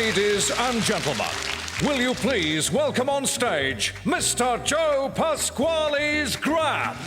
Ladies and gentlemen, will you please welcome on stage Mr. Joe Pasquale's Grab?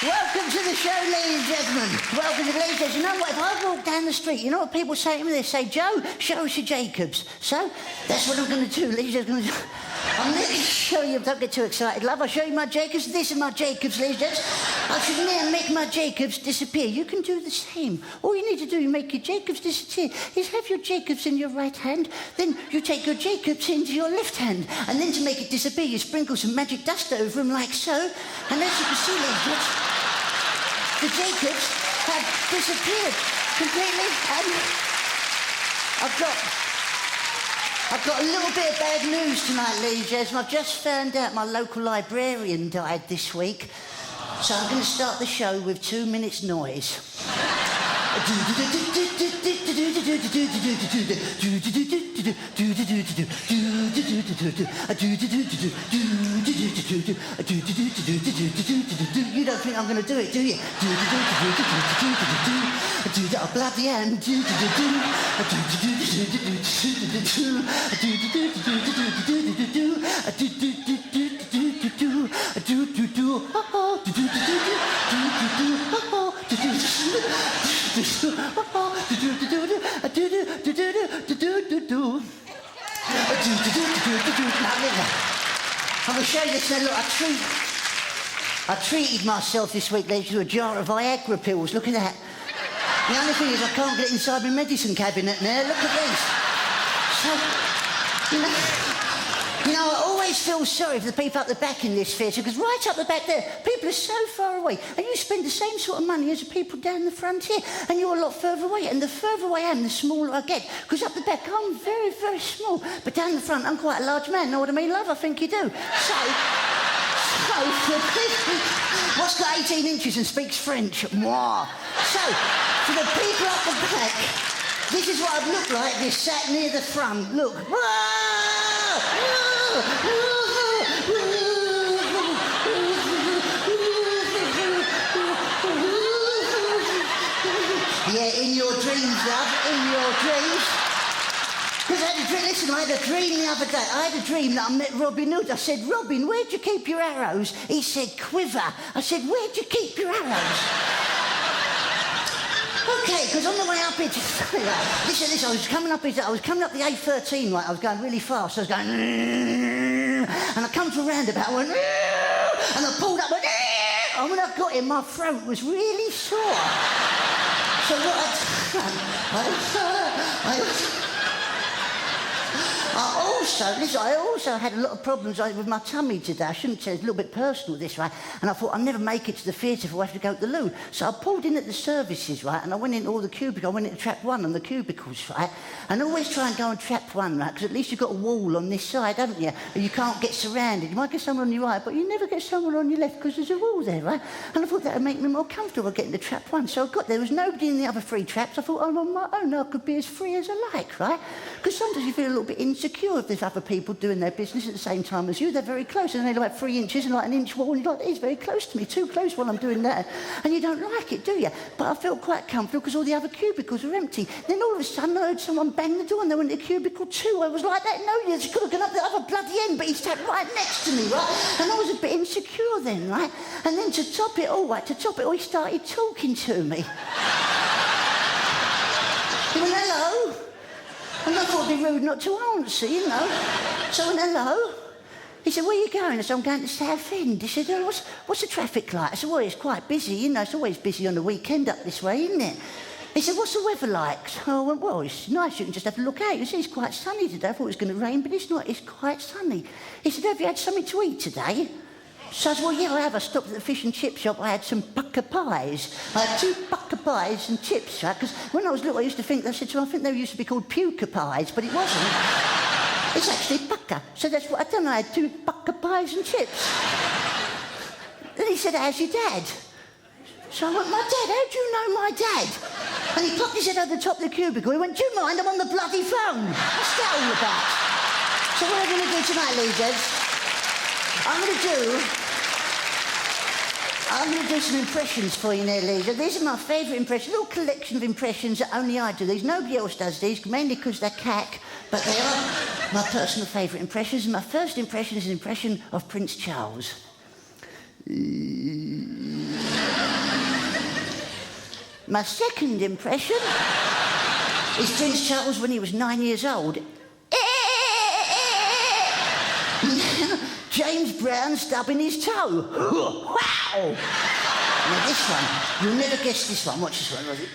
Welcome to the show, ladies and gentlemen. Welcome to the ladies and gentlemen. You know what? If I walk down the street, you know what people say to me? They say, Joe, show us your Jacobs. So, that's what I'm going to do, ladies and gentlemen. I'm going to show you, don't get too excited, love. I'll show you my Jacobs. This is my Jacobs, ladies and gentlemen. I should now make my Jacobs disappear. You can do the same. All you need to do to make your Jacobs disappear is have your Jacobs in your right hand, then you take your Jacobs into your left hand, and then to make it disappear, you sprinkle some magic dust over them like so, and as you can see, ladies and gentlemen, the Jacobs have disappeared completely, and I've got a little bit of bad news tonight, ladies and gentlemen. I've just found out my local librarian died this week, so I'm going to start the show with 2 minutes noise. You don't think I'm going to do it, do you? Oh, bloody am. I'm going to show you this now. Look, I treated myself this week, ladies, to a jar of Viagra pills. Look at that. The only thing is I can't get inside my medicine cabinet now. Look at this. So, you know, I always feel sorry for the people up the back in this theatre, because right up the back there, people are so far away, and you spend the same sort of money as the people down the front here, and you're a lot further away, and the further away I am, the smaller I get, because up the back I'm very, very small, but down the front I'm quite a large man, know what I mean, love? I think you do. So what's got 18 inches and speaks French? Moi. So, for the people up the back, this is what I'd look like if sat near the front. Look. Yeah, in your dreams, love, in your dreams. Because I had a dream the other day. I had a dream that I met Robin Hood. I said, Robin, where'd you keep your arrows? He said, quiver. I said, where'd you keep your arrows? Okay, because on the way up here, listen, I was coming up the A13, right? I was going really fast. I was going, and I come to a roundabout, I went, and I pulled up, and when I got in, my throat was really sore. So what I also had a lot of problems with my tummy today. I shouldn't say, it's a little bit personal, this, right? And I thought, I'll never make it to the theatre if I have to go to the loo. So I pulled in at the services, right? And I went into all the cubicles. I went into trap 1 on the cubicles, right? And always try and go on trap 1, right? Because at least you've got a wall on this side, haven't you? And you can't get surrounded. You might get someone on your right, but you never get someone on your left because there's a wall there, right? And I thought that would make me more comfortable getting to trap 1. So I got there. There was nobody in the other 3 traps. I thought, I'm on my own. I could be as free as I like, right? Because sometimes you feel a little bit insecure if there's other people doing their business at the same time as you. They're very close, and they're like 3 inches and like an inch wall, and you're like, he's very close to me, too close while I'm doing that. And you don't like it, do you? But I felt quite comfortable because all the other cubicles were empty. Then all of a sudden I heard someone bang the door and they went into cubicle 2. I was like, that no, you just could have gone up the other bloody end, but he sat right next to me, right? And I was a bit insecure then, right? And then to top it all, he started talking to me. He went, hello. And I thought it'd be rude not to answer, you know. So I went, hello. He said, where are you going? I said, I'm going to Southend. He said, oh, what's the traffic like? I said, well, it's quite busy, you know. It's always busy on the weekend up this way, isn't it? He said, what's the weather like? So I went, well, it's nice. You can just have a look out. He said, it's quite sunny today. I thought it was going to rain, but it's not. It's quite sunny. He said, have you had something to eat today? So I said, well, yeah, I have. I stopped at the fish and chip shop. I had some pucker pies. I had 2 pucker pies and chips, right? Because when I was little, I used to think, I said to him, I think they used to be called puker pies, but it wasn't. It's actually pucker. So that's what I done. I had 2 pucker pies and chips. Then he said, how's your dad? So I went, my dad? How do you know my dad? And he popped his head over the top of the cubicle. He went, do you mind? I'm on the bloody phone. What's that all about? So what am I going to do tonight, Leaders? I'm going to do some impressions for you now, Lisa. These are my favourite impressions, a little collection of impressions that only I do these. Nobody else does these, mainly because they're cack, but they are my personal favourite impressions. And my first impression is an impression of Prince Charles. My second impression is Prince Charles when he was 9 years old. James Brown stubbing his toe. Wow! Now this one, you'll never guess this one. Watch this one, Rosie.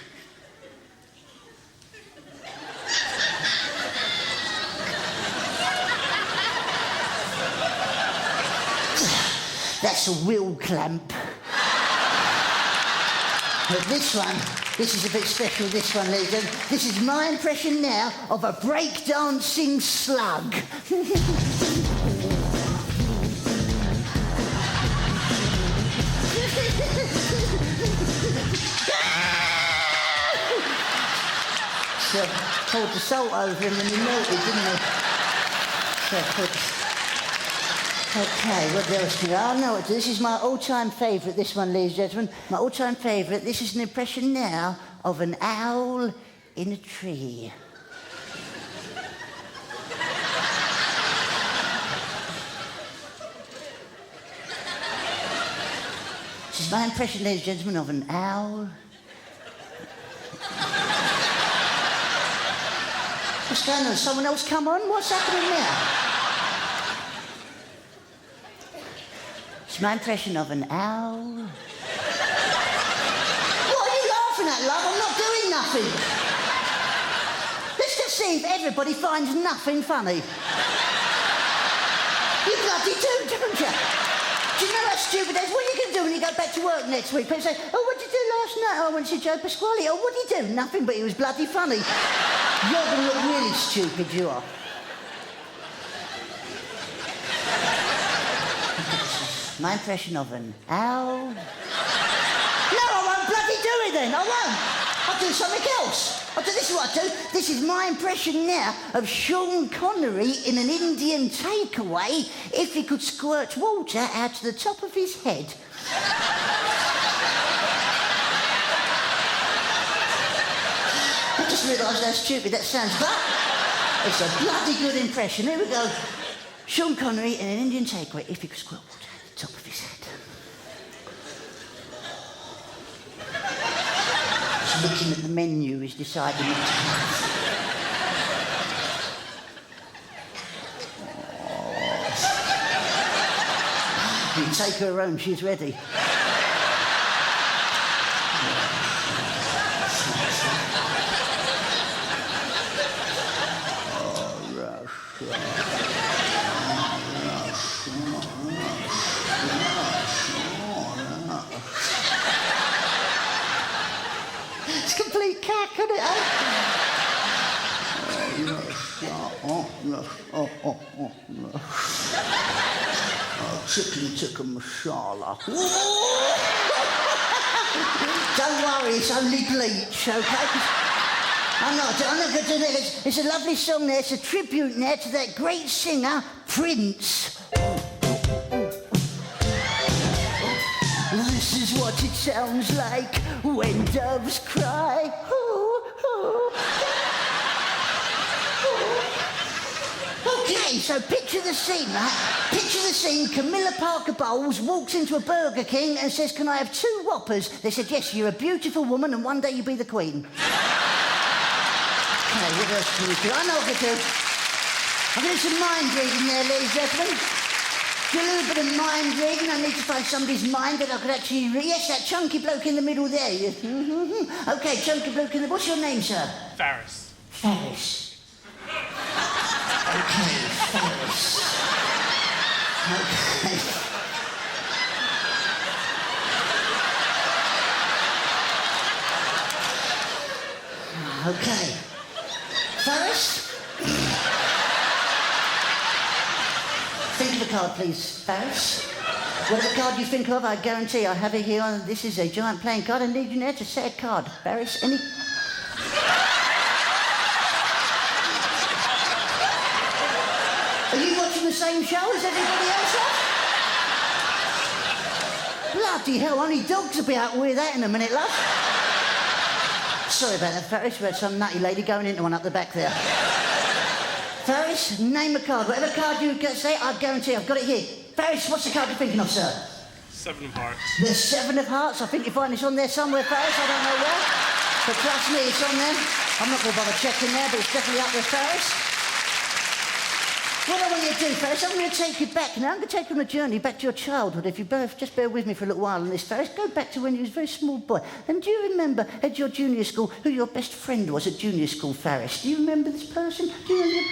That's a wheel clamp. But this one, this is a bit special, this one, ladies and gentlemen. This is my impression now of a breakdancing slug. So, poured the salt over him and he melted, didn't he? Okay, what else do I know? This is my all-time favourite, this one, ladies and gentlemen. My all-time favourite. This is an impression now of an owl in a tree. This is my impression, ladies and gentlemen, of an owl. What's going on? Someone else come on? What's happening now? It's my impression of an owl. What are you laughing at, love? I'm not doing nothing. Let's just see if everybody finds nothing funny. You bloody do, don't you? Do you know that stupid days? What are you going to do when you go back to work next week? People say, oh, what did you do last night? Oh, I went to see Joe Pasquale. Oh, what did you do? Nothing, but he was bloody funny. You're going to look really stupid, you are. My impression of an owl. No, I won't bloody do it then. I won't. I'll do something else. This is what I do. This is my impression now of Sean Connery in an Indian takeaway if he could squirt water out to the top of his head. I just realised how stupid that sounds, but it's a bloody good impression. Here we go. Sean Connery in an Indian takeaway if he could squirt water out the top of his head. Looking at the menu, he's deciding what to have. You can take her home, she's ready. It's complete cack, isn't it? Chicken tikka masala. Don't worry, it's only bleach, okay? I'm not going to do that. It's a lovely song there. It's a tribute there to that great singer, Prince. This is what it sounds like when doves cry. Okay, so picture the scene, right? Picture the scene. Camilla Parker Bowles walks into a Burger King and says, "Can I have 2 Whoppers?" They said, "Yes, you're a beautiful woman and one day you'll be the Queen." Okay, what else can we do? I know what to do. I'm going to do some mind reading there, ladies and gentlemen. Do a little bit of mind reading. I need to find somebody's mind that I could actually read. Yes, that chunky bloke in the middle there. Okay, chunky bloke in the... What's your name, sir? Farris. Farris. Okay, Farris. Okay. Okay. Farris? Think of a card, please, Farris. Whatever card you think of, I guarantee I have it here. This is a giant playing card. I need you now to say a card. Farris, any... Are you watching the same show as everybody else? Bloody hell, only dogs will be out with that in a minute, love. Sorry about that, Farris. We had some nutty lady going into one up the back there. Farris, name a card. Whatever card you say, I guarantee I've got it here. Farris, what's the card you're thinking of, sir? 7 of Hearts. The 7 of Hearts? I think you find this on there somewhere, Farris. I don't know where. But trust me, it's on there. I'm not going to bother checking there, but it's definitely up there, Farris. What I want you to do, Farris, I'm going to take you back now. I'm going to take you on a journey back to your childhood. If you both just bear with me for a little while on this, Farris, go back to when you was a very small boy. And do you remember at your junior school who your best friend was at junior school, Farris? Do you remember this person? Do you remember...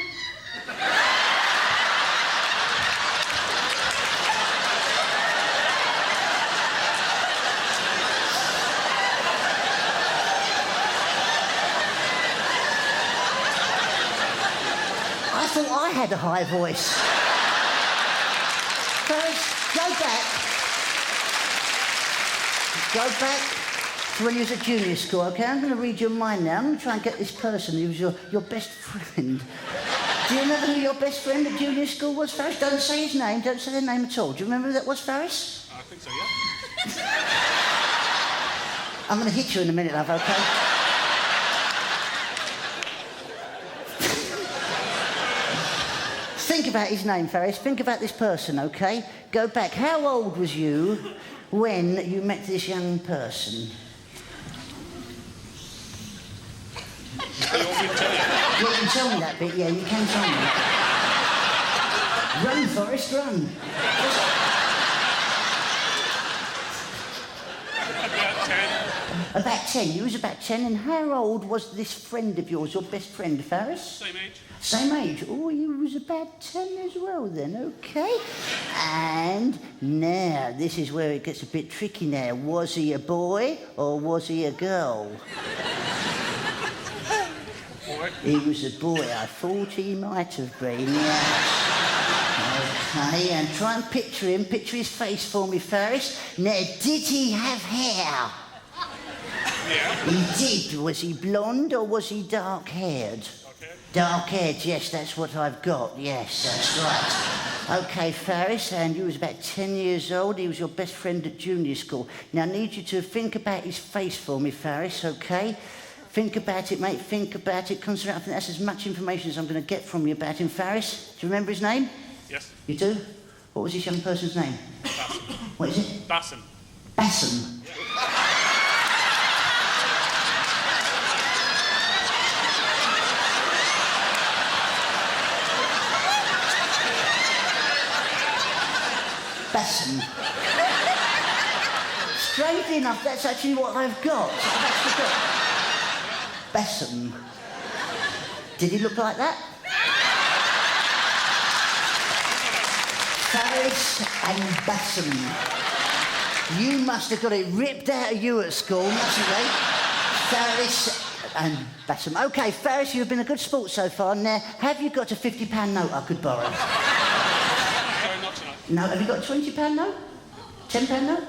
I thought I had a high voice. First, go back to when you was at junior school, okay? I'm going to read your mind now. I'm going to try and get this person who was your best friend. Do you remember who your best friend at junior school was, Farris? Don't say his name. Don't say their name at all. Do you remember who that was, Farris? I think so, yeah. I'm going to hit you in a minute, love, okay? Think about his name, Farris. Think about this person, okay? Go back. How old was you when you met this young person? You can tell me that bit, yeah, you can tell me that. Run, Forrest, run. About 10. About 10. You was about 10, and how old was this friend of yours, your best friend, Farris? Same age. Same age. Oh, you was about 10 as well then, okay. And now, this is where it gets a bit tricky now. Was he a boy or was he a girl? Boy. He was a boy. I thought he might have been, yeah. Okay, and try and picture him. Picture his face for me, Farris. Now, did he have hair? Yeah. He did. Was he blonde or was he dark-haired? Okay. Dark-haired, yes, that's what I've got. Yes, that's right. Okay, Farris, and you was about 10 years old. He was your best friend at junior school. Now, I need you to think about his face for me, Farris, okay? Think about it, mate. Think about it. Concentrate. I think that's as much information as I'm going to get from you about him, Farris. Do you remember his name? Yes. You do? What was this young person's name? Bassam. What is it? Bassam. Bassam. Bassam. Strangely enough, that's actually what I've got. I've actually got Bassam. Did he look like that? Farris and Bassam. You must have got it ripped out of you at school, mustn't they? Farris and Bassam. OK, Farris, you've been a good sport so far. Now, have you got a £50 note I could borrow? Sorry, not tonight. No, have you got a £20 note? £10 note?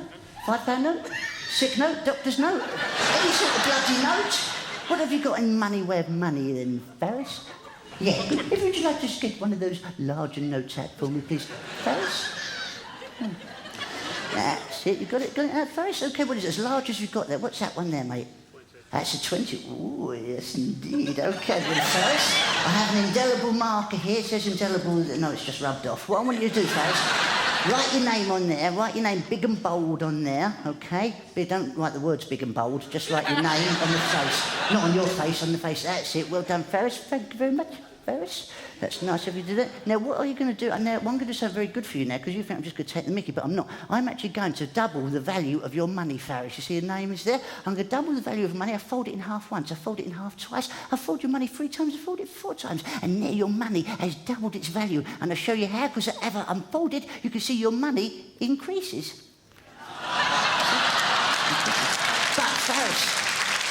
£5 note? Sick note? Doctor's note? Any sort of bloody note? What have you got in money way of money then, Ferris? Yeah, if you'd like to just get one of those larger notes out for me, please. Ferris? That's it, you got it out, Ferris? OK, what is it, as large as you've got there? What's that one there, mate? That's a 20. Oh, yes, indeed. OK, then, Ferris, I have an indelible marker here. It says indelible. No, it's just rubbed off. What I want you to do, Ferris, write your name on there. Write your name big and bold on there, OK? But don't write the words big and bold. Just write your name on the face. Not on your face, on the face. That's it. Well done, Ferris. Thank you very much, Ferris. That's nice of you to do that. Now, what are you going to do? Now, I'm going to do something very good for you now, because you think I'm just going to take the mickey, but I'm not. I'm actually going to double the value of your money, Ferris. You see your name is there? I'm going to double the value of money. I fold it in half once. I fold it in half twice. I fold your money 3 times. I fold it 4 times. And now your money has doubled its value. And I'll show you how, because ever unfolded, you can see your money increases. But, Ferris,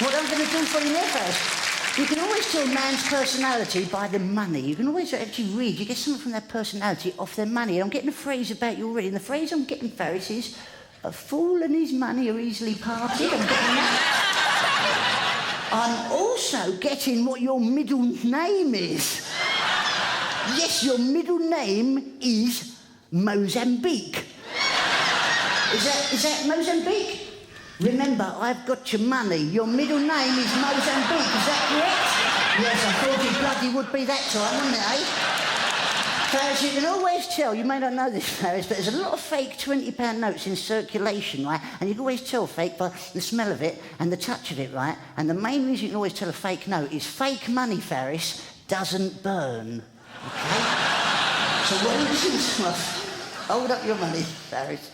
what I'm going to do for you now, Ferris, you can always tell a man's personality by the money. You can always actually read. You get something from their personality off their money. And I'm getting a phrase about you already. And the phrase I'm getting, Ferris, is a fool and his money are easily parted. I'm getting that. I'm also getting what your middle name is. Yes, your middle name is Mozambique. Is that Mozambique? Remember, I've got your money. Your middle name is Mozambique, is that correct? Yes, I thought it bloody would be that time, wouldn't it, eh? Ferris, you can always tell, you may not know this, Ferris, but there's a lot of fake £20 notes in circulation, right? And you can always tell fake by the smell of it and the touch of it, right? And the main reason you can always tell a fake note is fake money, Ferris, doesn't burn, OK? So what do you think? Hold up your money, Ferris.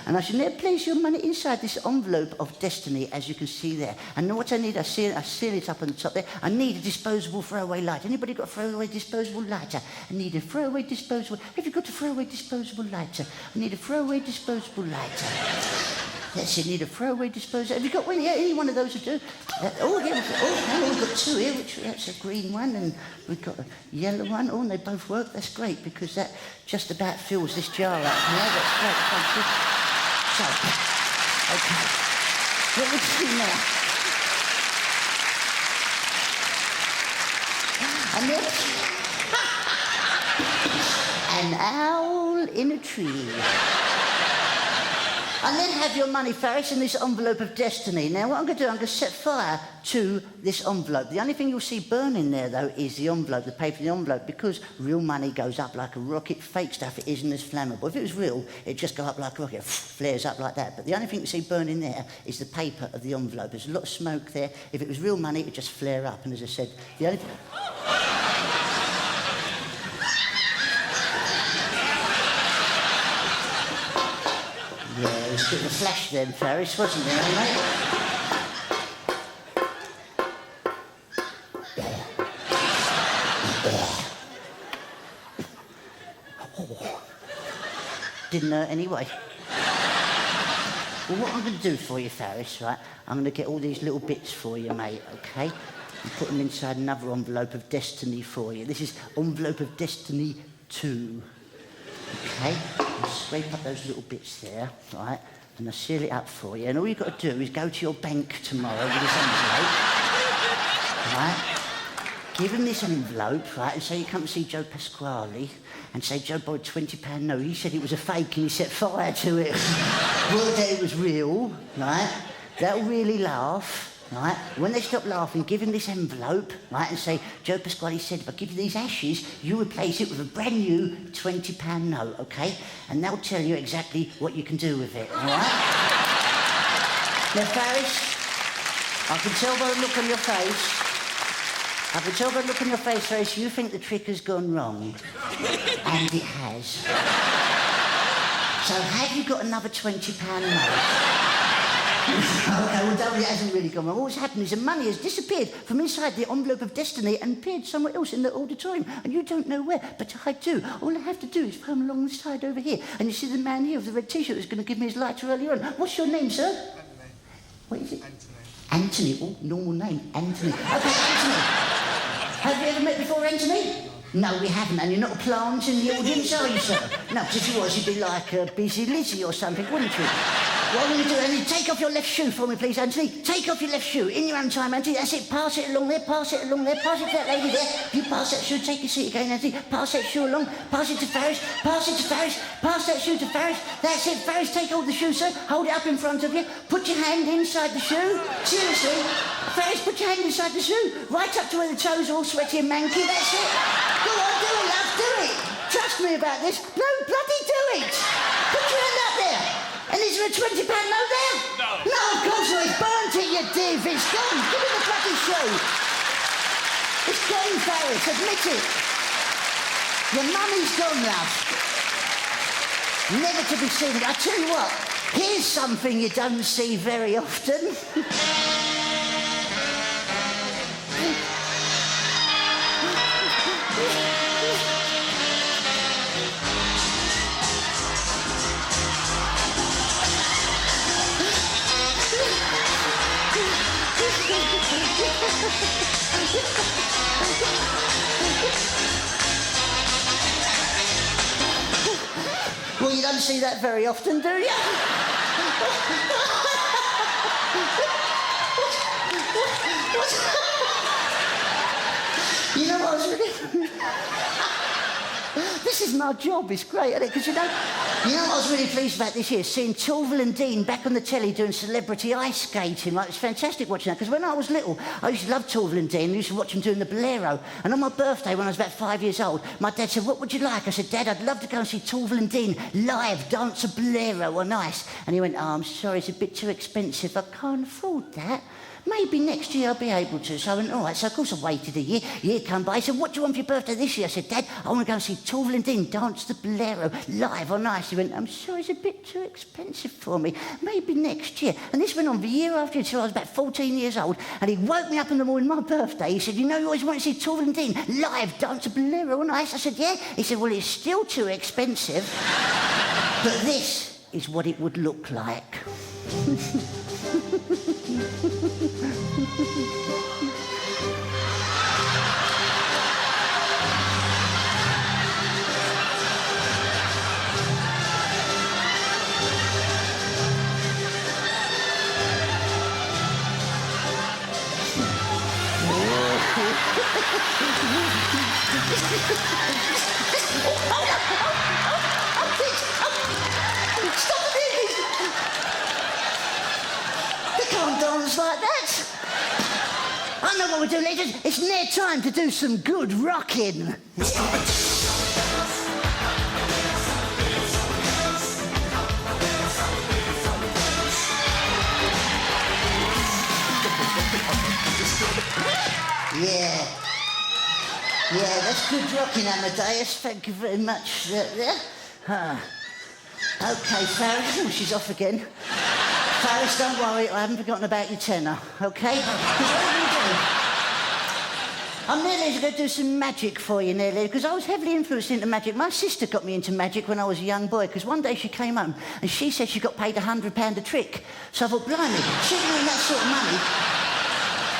And I should now place your money inside this envelope of destiny, as you can see there. And what I need, I seal it up on the top there. I need a disposable throwaway lighter. Anybody got a throwaway disposable lighter? I need a throwaway disposable... Have you got a throwaway disposable lighter? I need a throwaway disposable lighter. That's it, need a throwaway disposable... Have you got one? Yeah, any one of those will do. We've got 2 here, that's a green one, and we've got a yellow one. Oh, and they both work. That's great, because that just about fills this jar up. Yeah, that's great. Thank you. So, OK. What would you see now? And then... an owl in a tree. And then have your money, Ferris, in this envelope of destiny. Now, what I'm going to do, I'm going to set fire to this envelope. The only thing you'll see burning there, though, is the envelope, the paper in the envelope, because real money goes up like a rocket. Fake stuff, it isn't as flammable. If it was real, it'd just go up like a rocket, flares up like that. But the only thing you see burning there is the paper of the envelope. There's a lot of smoke there. If it was real money, it'd just flare up. And as I said, the only thing... Yeah, it was a bit of a flash then, Ferris, wasn't there, mate? Oh. Didn't hurt anyway. Well, what I'm going to do for you, Ferris, right, I'm going to get all these little bits for you, mate, OK? And put them inside another envelope of destiny for you. This is envelope of destiny 2. OK? I'll scrape up those little bits there, right? And I'll seal it up for you. And all you've got to do is go to your bank tomorrow with this envelope, right? Give him this envelope, right? And say you come to see Joe Pasquale and say Joe borrowed £20 note. He said it was a fake and he set fire to it. Worked out it was real, right? They'll really laugh. Right? When they stop laughing, give him this envelope, right, and say, Joe Pasquale said, if I give you these ashes, you replace it with a brand new £20 note, OK? And they'll tell you exactly what you can do with it, all right? Now, Ferris, I can tell by the look on your face, Ferris, you think the trick has gone wrong. And it has. So have you got another £20 note? OK, well, don't worry, it hasn't really gone wrong. What's happened is the money has disappeared from inside the envelope of destiny and appeared somewhere else in the auditorium, and you don't know where, but I do. All I have to do is come along the side over here, and you see the man here with the red T-shirt who's going to give me his lighter earlier on. What's your name, sir? Anthony. What is it? Anthony. Anthony. Oh, normal name. Anthony. OK, Anthony. Have you ever met before, Anthony? No, we haven't, and you're not a plant in the audience, are you, sir? No, because if you was, you'd be like Busy Lizzie or something, wouldn't you? What I'm going to do, Anthony, take off your left shoe for me, please, Anthony. Take off your left shoe in your own time, Anthony. That's it. Pass it along there, pass it along there. Pass it to that lady there. You pass that shoe, take your seat again, Anthony. Pass that shoe along. Pass it to Faris. Pass it to Faris. Pass that shoe to Faris. That's it, Faris. Take hold of the shoe, sir. Hold it up in front of you. Put your hand inside the shoe. Seriously. Faris, put your hand inside the shoe. Right up to where the toes are all sweaty and manky. That's it. Go on, do it, love. Do it. Trust me about this. No, bloody do it. Put your hand up there. And is there a £20 note there? No. No, of course not. It's burnt it, you div. It's gone. Give me the bloody shoe. It's gone, Faris. Admit it. Your money's gone, love. Never to be seen. I tell you what, here's something you don't see very often. Well, you don't see that very often, do you? You know what I was really... This is my job, it's great, isn't it? Because you know what I was really pleased about this year? Seeing Torval and Dean back on the telly doing celebrity ice skating. Like, it's fantastic watching that, because when I was little, I used to love Torval and Dean. I used to watch them doing the Bolero. And on my birthday, when I was about 5 years old, my dad said, "What would you like?" I said, "Dad, I'd love to go and see Torval and Dean live dance a Bolero on ice." And he went, "Oh, I'm sorry, it's a bit too expensive. I can't afford that. Maybe next year I'll be able to." So I went, all right. So of course I waited a year. Year come by. He said, "What do you want for your birthday this year?" I said, "Dad, I want to go and see Torval and Dean dance the Bolero live on ice." He went, "I'm sorry, it's a bit too expensive for me. Maybe next year." And this went on for year after year until I was about 14 years old. And he woke me up in the morning, my birthday. He said, "You know, you always want to see Torval and Dean live dance a Bolero on ice." I said, "Yeah." He said, "Well, it's still too expensive. But this is what it would look like." Stop the music! They can't dance like that. I know what we're doing, ladies. It's near time to do some good rocking. Yeah. Yeah, that's good rocking, Amadeus. Thank you very much. There. OK, Faris. Oh, she's off again. Faris, don't worry. I haven't forgotten about your tenor, OK? I'm nearly going to do some magic for you, nearly, because I was heavily influenced into magic. My sister got me into magic when I was a young boy, because one day she came home and she said she got paid £100 a trick. So I thought, blimey, she didn't earn that sort of money.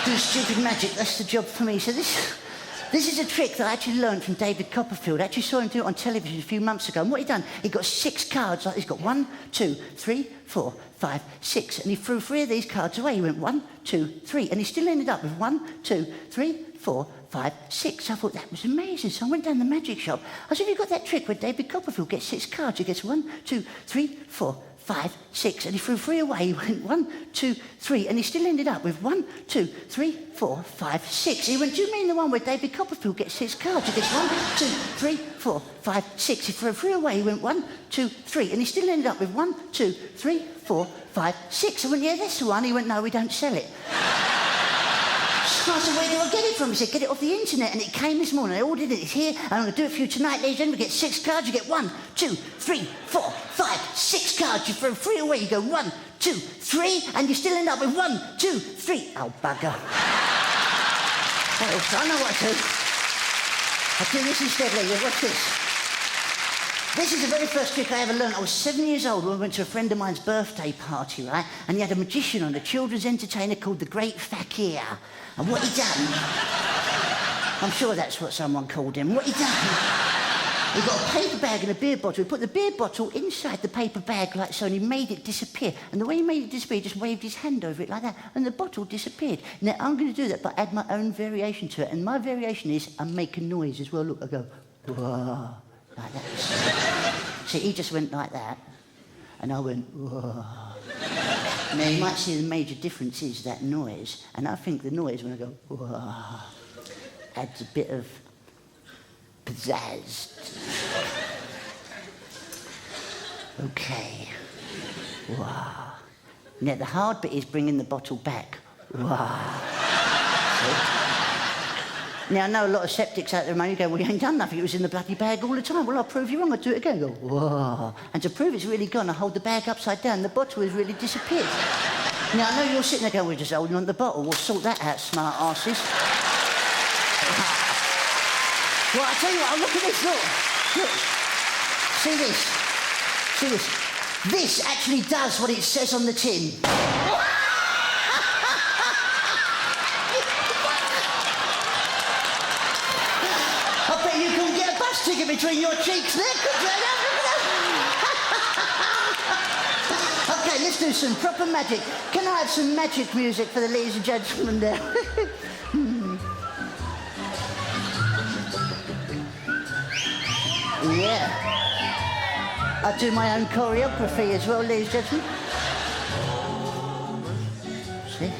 Do stupid magic, that's the job for me. So this is a trick that I actually learned from David Copperfield. I actually saw him do it on television a few months ago. And what he done, he got 6 cards like this. He's got 1, 2, 3, 4, 5, 6. And he threw 3 of these cards away. He went 1, 2, 3. And he still ended up with 1, 2, 3, 4, 5, 6. I thought that was amazing. So I went down the magic shop. I said, "Have you got that trick where David Copperfield gets 6 cards? He gets 1, 2, 3, 4, 5, 6. And he threw 3 away. He went 1, 2, 3. And he still ended up with 1, 2, 3, 4, 5, 6. He went, "Do you mean the one where David Copperfield gets 6 cards? He gets 1, 2, 3, 4, 5, 6. He threw 3 away. He went 1, 2, 3. And he still ended up with 1, 2, 3, 4, 5, 6. I went, "Yeah, that's the one." He went, "No, we don't sell it." So I said, "Where do I get it from?" He said, "Get it off the internet." And it came this morning. I ordered it. It's here. And I'm going to do it for you tonight, ladies and gentlemen. You get 6 cards. You get 1, 2, 3, 4, 5, 6 cards. You throw 3 away. You go 1, 2, 3. And you still end up with 1, 2, 3. Oh, bugger. I know what to do. I'll do this instead, ladies. Watch this. This is the very first trick I ever learned. I was 7 years old when I went to a friend of mine's birthday party, right? And he had a magician on, a children's entertainer called the Great Fakir. And what he done... I'm sure that's what someone called him. What he done... We got a paper bag and a beer bottle. We put the beer bottle inside the paper bag like so, and he made it disappear. And the way he made it disappear, he just waved his hand over it like that, and the bottle disappeared. Now, I'm going to do that, but add my own variation to it. And my variation is I make a noise as well. Look, I go, whoa, like that. See, he just went like that, and I went, whoa. Now, you might see the major difference is that noise, and I think the noise when I go, whoa, adds a bit of pizzazz. Okay. Wow. Now, the hard bit is bringing the bottle back. Wow. Now, I know a lot of septics out there, man, you go, well, you ain't done nothing. It was in the bloody bag all the time. Well, I'll prove you wrong. I'll do it again. I go, whoa. And to prove it's really gone, I hold the bag upside down. The bottle has really disappeared. Now, I know you're sitting there going, we're just holding on to the bottle. We'll sort that out, smart asses. Well, I tell you what, look at this, look. Look. See this? See this? This actually does what it says on the tin. I bet you couldn't get a bus ticket between your cheeks there, could you? Okay, let's do some proper magic. Can I have some magic music for the ladies and gentlemen there? Yeah. I do my own choreography as well, ladies and gentlemen. See?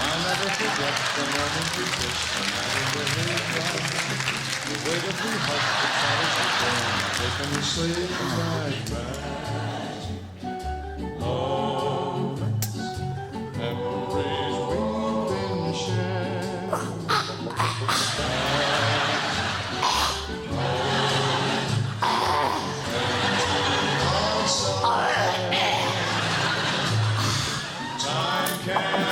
I'll never forget the moment we kissed, the night in the hayloft. The way that we hugged the cottage again, taking the sleep right back. Moments, memories we've been sharing. Time can't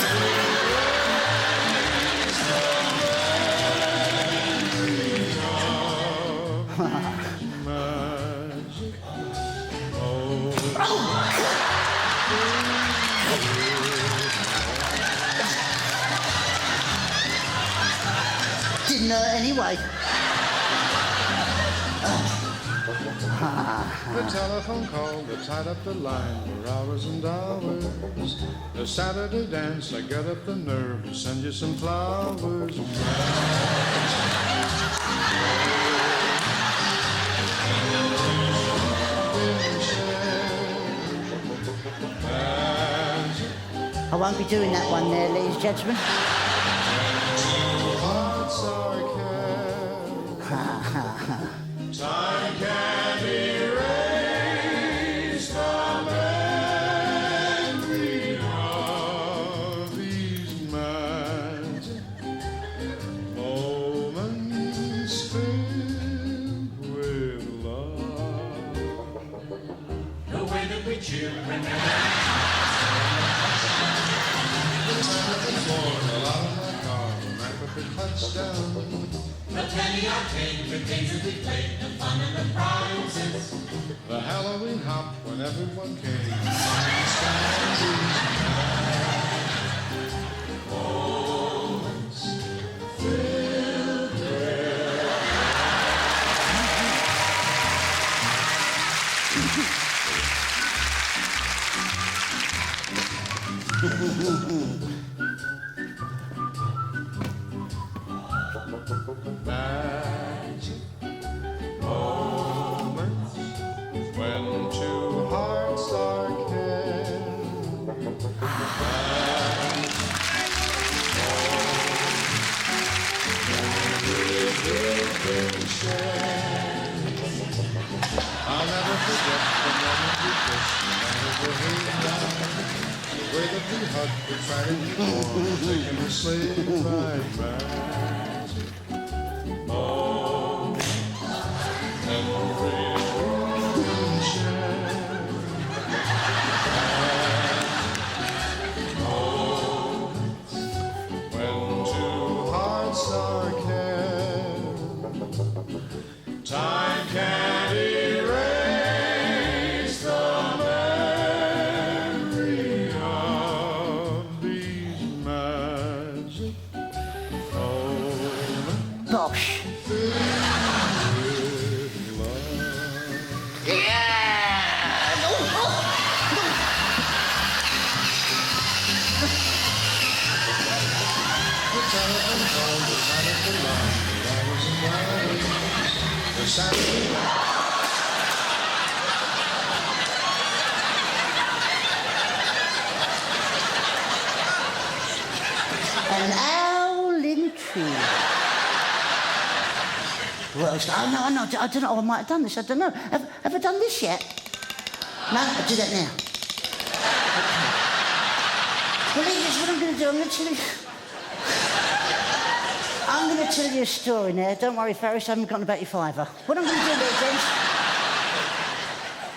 Didn't hurt anyway. The telephone call that tied up the line for hours and hours. The Saturday dance, I got up the nerve to send you some flowers. I won't be doing that one there, ladies and gentlemen. Hearts are kept. Time can't erase the memory of these magic moments filled with love. The way that we cheer when The time at the floor fell out of my car when I put the clutch down. the penny arcade, the games that we played, the fun and the prizes. The Halloween hop when everyone came. Moments filled magic moments when two hearts are I'll never forget the moment we kissed, the way that we hugged, we tried it before, taking the sleigh ride back. Moments, memories we've shared. Moments when two hearts are cared. Time can't erase. posh. Yeah! Oh, oh. The telephone called the sound of the alarm. I was in the sound of the alarm. An owl in a tree. Well, oh, no, I don't know. I might have done this. I don't know. Have I done this yet? No, I'll do that now. Okay. Well, here's what I'm going to do. I'm going to tell you a story now. Don't worry, Ferris, I haven't forgotten about your fiver. What I'm going to do, little gents,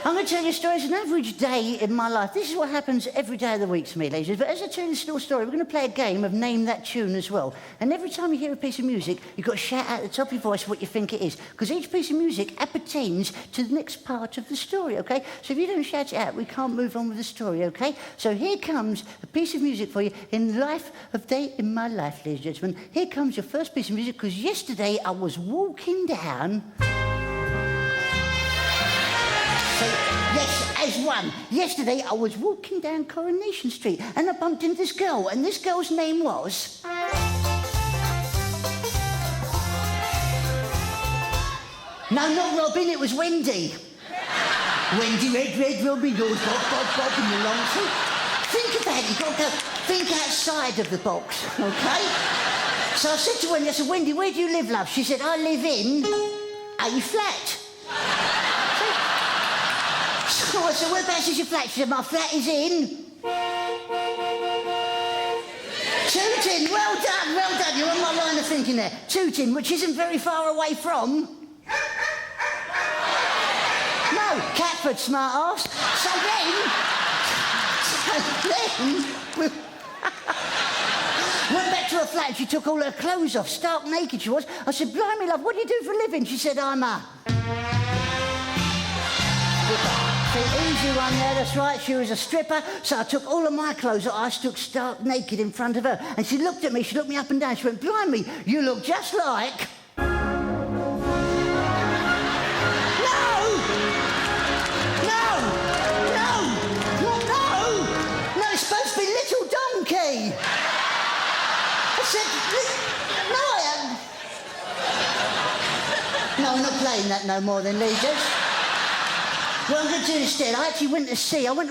I'm going to tell you a story. It's an average day in my life. This is what happens every day of the week to me, ladies. But as I tell you this little story, we're going to play a game of Name That Tune as well. And every time you hear a piece of music, you've got to shout out at the top of your voice what you think it is. Because each piece of music appertains to the next part of the story, OK? So if you don't shout it out, we can't move on with the story, OK? So here comes a piece of music for you in life of day in my life, ladies and gentlemen. Here comes your first piece of music, because yesterday I was walking down... So, yes, as one. Yesterday, I was walking down Coronation Street and I bumped into this girl, and this girl's name was... No, not Robin, it was Wendy. Wendy, red, Robin, goes bob, in the long tree. Think about it, you've got to go, think outside of the box, OK? So I said to Wendy, I said, Wendy, where do you live, love? She said, I live in a flat. So I said, whereabouts is your flat? She said, my flat is in... Tooting, well done, you're on my line of thinking there. Tooting, which isn't very far away from... No, Catford, smart arse. So then... Went back to her flat and she took all her clothes off, stark naked she was. I said, blimey, love, what do you do for a living? She said, I'm a... The easy one there, that's right, she was a stripper, so I took all of my clothes off, I stood stark naked in front of her, and she looked at me, she looked me up and down, she went, blimey, you look just like... No, it's supposed to be Little Donkey. I said, no, I haven't. No, I'm not playing that no more then, leaders. What I'm going to do instead, I actually went to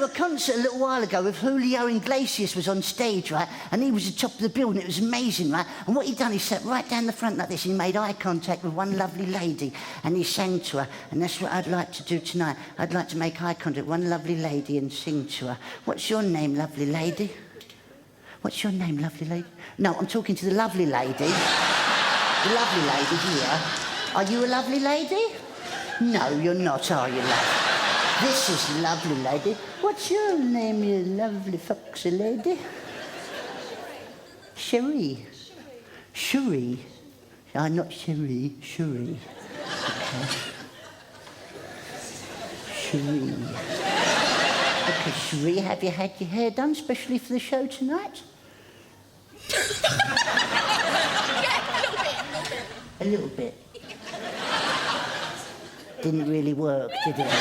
a concert a little while ago with Julio Iglesias was on stage, right? And he was at the top of the building, it was amazing, right? And what he'd done, he sat right down the front like this, and he made eye contact with one lovely lady, and he sang to her, and that's what I'd like to do tonight. I'd like to make eye contact with one lovely lady and sing to her. What's your name, lovely lady? What's your name, lovely lady? No, I'm talking to the lovely lady. The lovely lady here. Are you a lovely lady? No, you're not, are you, love? This is the lovely lady. What's your name, you lovely foxy lady? Cherie. Cherie. Not Cherie, Cherie. Okay. Cherie. Okay, Cherie, have you had your hair done, especially for the show tonight? A little bit. Didn't really work, did it?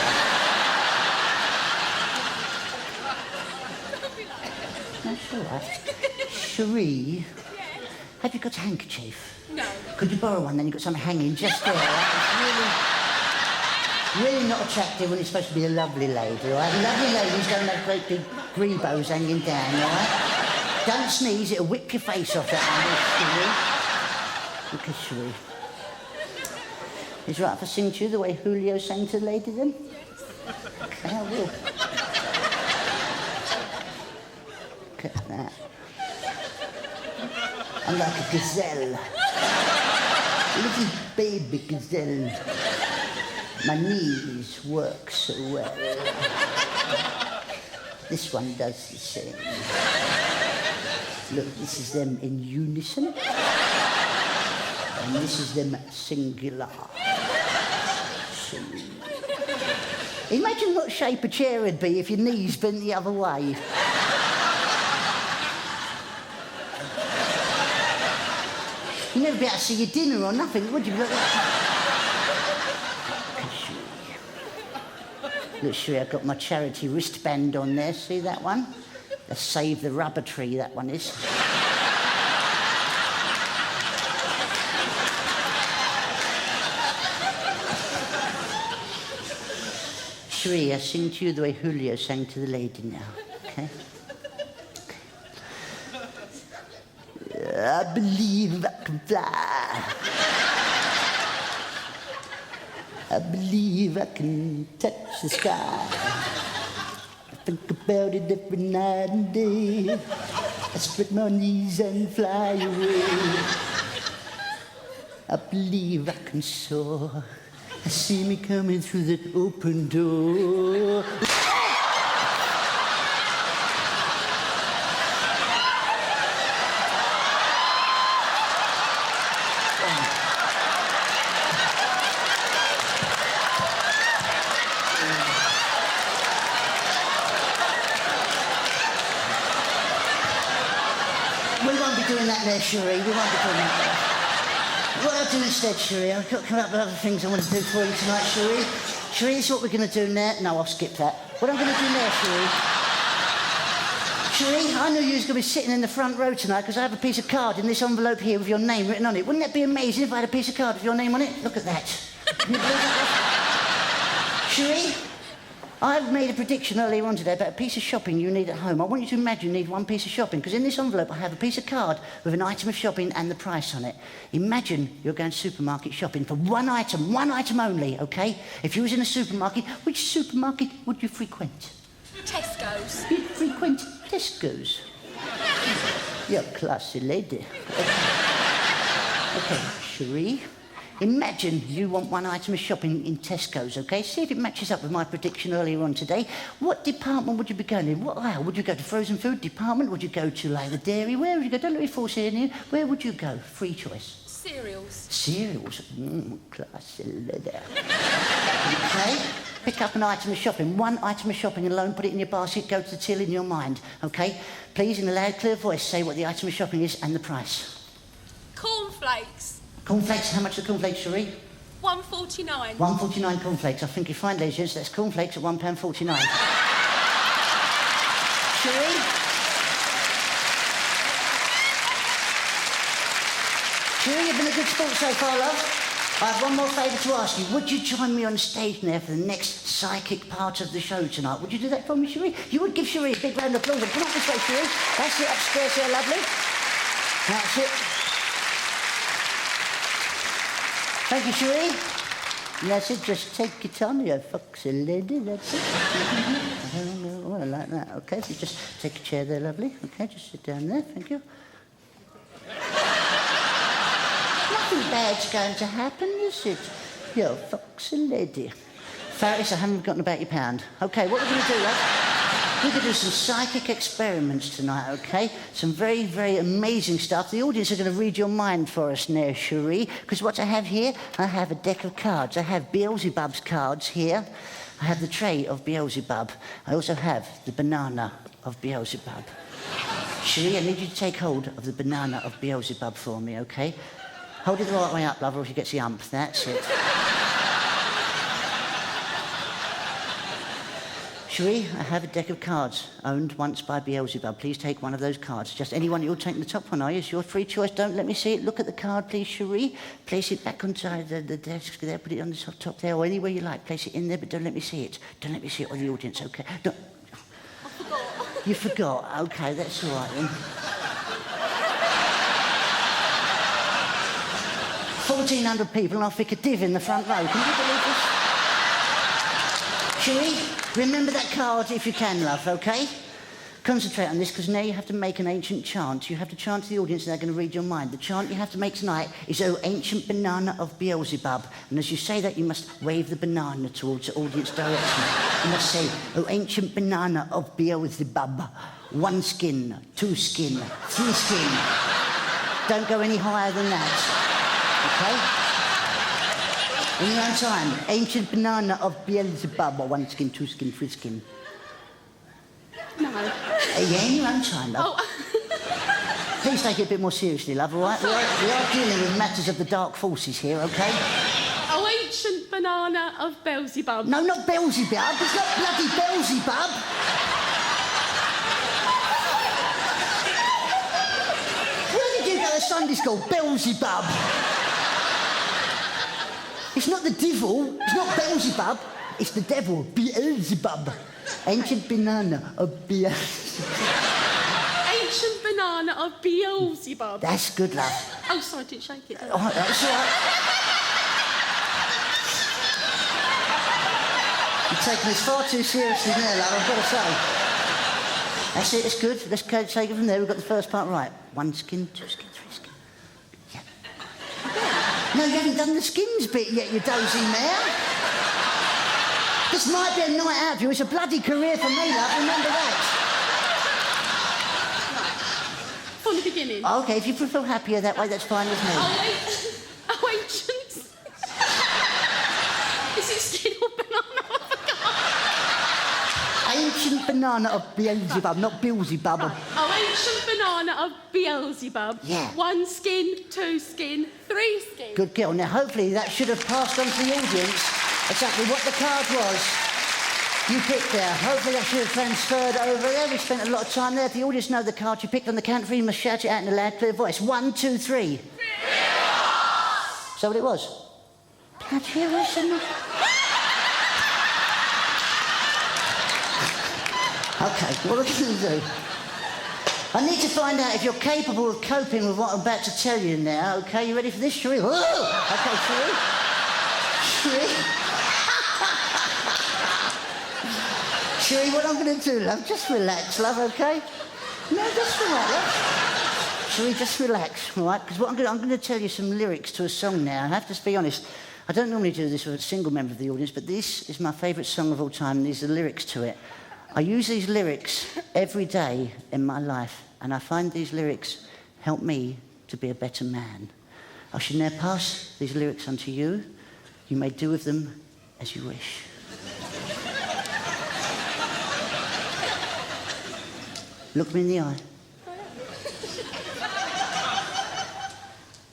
That's all right. Cherie, have you got a handkerchief? No. Could you borrow one, then you've got something hanging just there, right? It's really not attractive when it's supposed to be a lovely lady, all right? Lovely ladies don't have great big grebows hanging down, all right? Don't sneeze, it'll whip your face off that one, Cherie. Look at Cherie. Is it right if I sing to you the way Julio sang to the lady then? Okay, I will. Look at that. I'm like a gazelle. A little baby gazelle. My knees work so well. This one does the same. Look, this is them in unison. And this is them singular. Imagine what shape a chair would be if your knees bent the other way. You'd never be able to see your dinner or nothing, would you? Look, Sheree, I've got my charity wristband on there. See that one? The Save the Rubber Tree, that one is. Sheree, I sing to you the way Julio sang to the lady now, okay? I believe I can fly. I believe I can touch the sky. I think about it every night and day. I spread my knees and fly away. I believe I can soar. I see me coming through that open door. We won't be doing that there, Sheree. We won't be doing that there. What I'll do instead, Sheree, I've got to come up with other things I want to do for you tonight, Sheree. Sheree, this is what we're going to do now. No, I'll skip that. What I'm going to do now, Sheree. Sheree, I knew you was going to be sitting in the front row tonight because I have a piece of card in this envelope here with your name written on it. Wouldn't that be amazing if I had a piece of card with your name on it? Look at that. Can you believe that? Sheree, I've made a prediction earlier on today about a piece of shopping you need at home. I want you to imagine you need one piece of shopping, because in this envelope I have a piece of card with an item of shopping and the price on it. Imagine you're going supermarket shopping for one item only, okay? If you was in a supermarket, which supermarket would you frequent? Tesco's. You'd frequent Tesco's. You're a classy lady. Okay, Sheree. Imagine you want one item of shopping in Tesco's, okay? See if it matches up with my prediction earlier on today. What department would you be going in? What aisle? Would you go to frozen food department? Would you go to, like, the dairy? Where would you go? Don't let me force it in here. Where would you go? Free choice. Cereals. Cereals? Classy lady. Okay? Pick up an item of shopping. One item of shopping alone, put it in your basket, go to the till in your mind, okay? Please, in a loud, clear voice, say what the item of shopping is and the price. Cornflakes. Cornflakes, how much are cornflakes, Sheree? £1.49. £1.49 cornflakes. I think you're fine, ladies and gents. That's cornflakes at £1.49. Sheree? Sheree, you've been a good sport so far, love. I have one more favour to ask you. Would you join me on stage there for the next psychic part of the show tonight? Would you do that for me, Sheree? You would give Sheree a big round of applause. Come up this way, Sheree. That's it, upstairs there, lovely. That's it. Thank you, Sheree. And that's it, just take your time, you foxy lady, that's it. Oh, I like that. Okay, so just take a chair there, lovely. Okay, just sit down there, thank you. Nothing bad's going to happen, is it? You foxy lady. Faris, I haven't forgotten about your pound. Okay, what we're going to do, love? We're going to do some psychic experiments tonight, okay? Some very, very amazing stuff. The audience are going to read your mind for us now, Sheree, because what I have here, I have a deck of cards. I have Beelzebub's cards here. I have the tray of Beelzebub. I also have the banana of Beelzebub. Sheree, I need you to take hold of the banana of Beelzebub for me, okay? Hold it the right way up, love, or if you get the ump. That's it. Sheree, I have a deck of cards owned once by Beelzebub. Please take one of those cards. Just anyone. You're taking the top one, are you? It's your free choice. Don't let me see it. Look at the card, please, Sheree. Place it back onto the desk there. Put it on the top there, or anywhere you like. Place it in there, but don't let me see it. Don't let me see it, or the audience, okay? Don't. I forgot. You forgot? Okay, that's all right then. 1,400 people, and I'll pick a div in the front row. Can you believe this? Sheree? Remember that card if you can, love, okay? Concentrate on this, because now you have to make an ancient chant. You have to chant to the audience and they're going to read your mind. The chant you have to make tonight is, "O ancient banana of Beelzebub." And as you say that, you must wave the banana towards the audience direction. You must say, "O ancient banana of Beelzebub. 1 skin, 2 skin, 3 skin." Don't go any higher than that, okay? In your own time, ancient banana of Beelzebub, or 1 skin, 2 skin, 3 skin. No. Yeah, in your own time, love. Oh. Please take it a bit more seriously, love, all right? We are dealing with matters of the dark forces here, OK? Oh, ancient banana of Beelzebub. No, not Beelzebub. It's not bloody Beelzebub. Where did you go to Sunday school? Beelzebub. It's not the devil. It's not Beelzebub. It's the devil. Beelzebub. Ancient banana of Beelzebub. Ancient banana of Beelzebub. That's good, love. Oh, sorry, I didn't shake it. Oh, that's all right. You're taking this far too seriously now, love, I've got to say. That's it, it's good. Let's take it from there. We've got the first part right. 1 skin, 2 skin, 3 skin. Yeah. No, you haven't done the skins bit yet, you dozy mare. This might be a night out for you. It's a bloody career for me, love. Remember that. From the beginning. OK, if you feel happier that way, that's fine with me. Oh, ancient. Is it skin or banana? Ancient banana of Beelzebub, not Beelzebub. Oh, ancient banana of Beelzebub. Yeah. 1 skin, 2 skin, 3 skin. Good girl. Now, hopefully, that should have passed on to the audience exactly what the card was you picked there. Hopefully, that should have transferred over there. We spent a lot of time there. If the audience know the card you picked on the count of 3, you must shout it out in a loud, clear voice. 1, 2, 3. Is that what it was? Bloody listen. OK, what are we going to do? I need to find out if you're capable of coping with what I'm about to tell you now, OK? You ready for this, Cherie? Whoa! OK, Cherie? Cherie, what I'm going to do, love, just relax, love, OK? No, just relax, love. Cherie, just relax, all right? Because I'm going to tell you some lyrics to a song now. I have to be honest. I don't normally do this with a single member of the audience, but this is my favourite song of all time, and these are the lyrics to it. I use these lyrics every day in my life, and I find these lyrics help me to be a better man. I should now pass these lyrics on to you. You may do with them as you wish. Look me in the eye.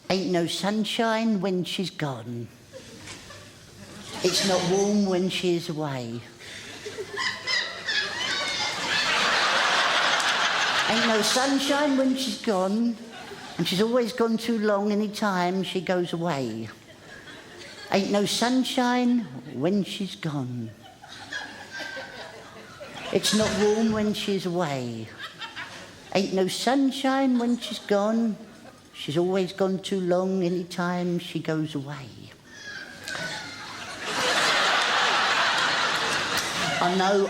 Ain't no sunshine when she's gone. It's not warm when she's away. Ain't no sunshine when she's gone, and she's always gone too long any time she goes away. Ain't no sunshine when she's gone. It's not warm when she's away. Ain't no sunshine when she's gone. She's always gone too long any time she goes away. I know.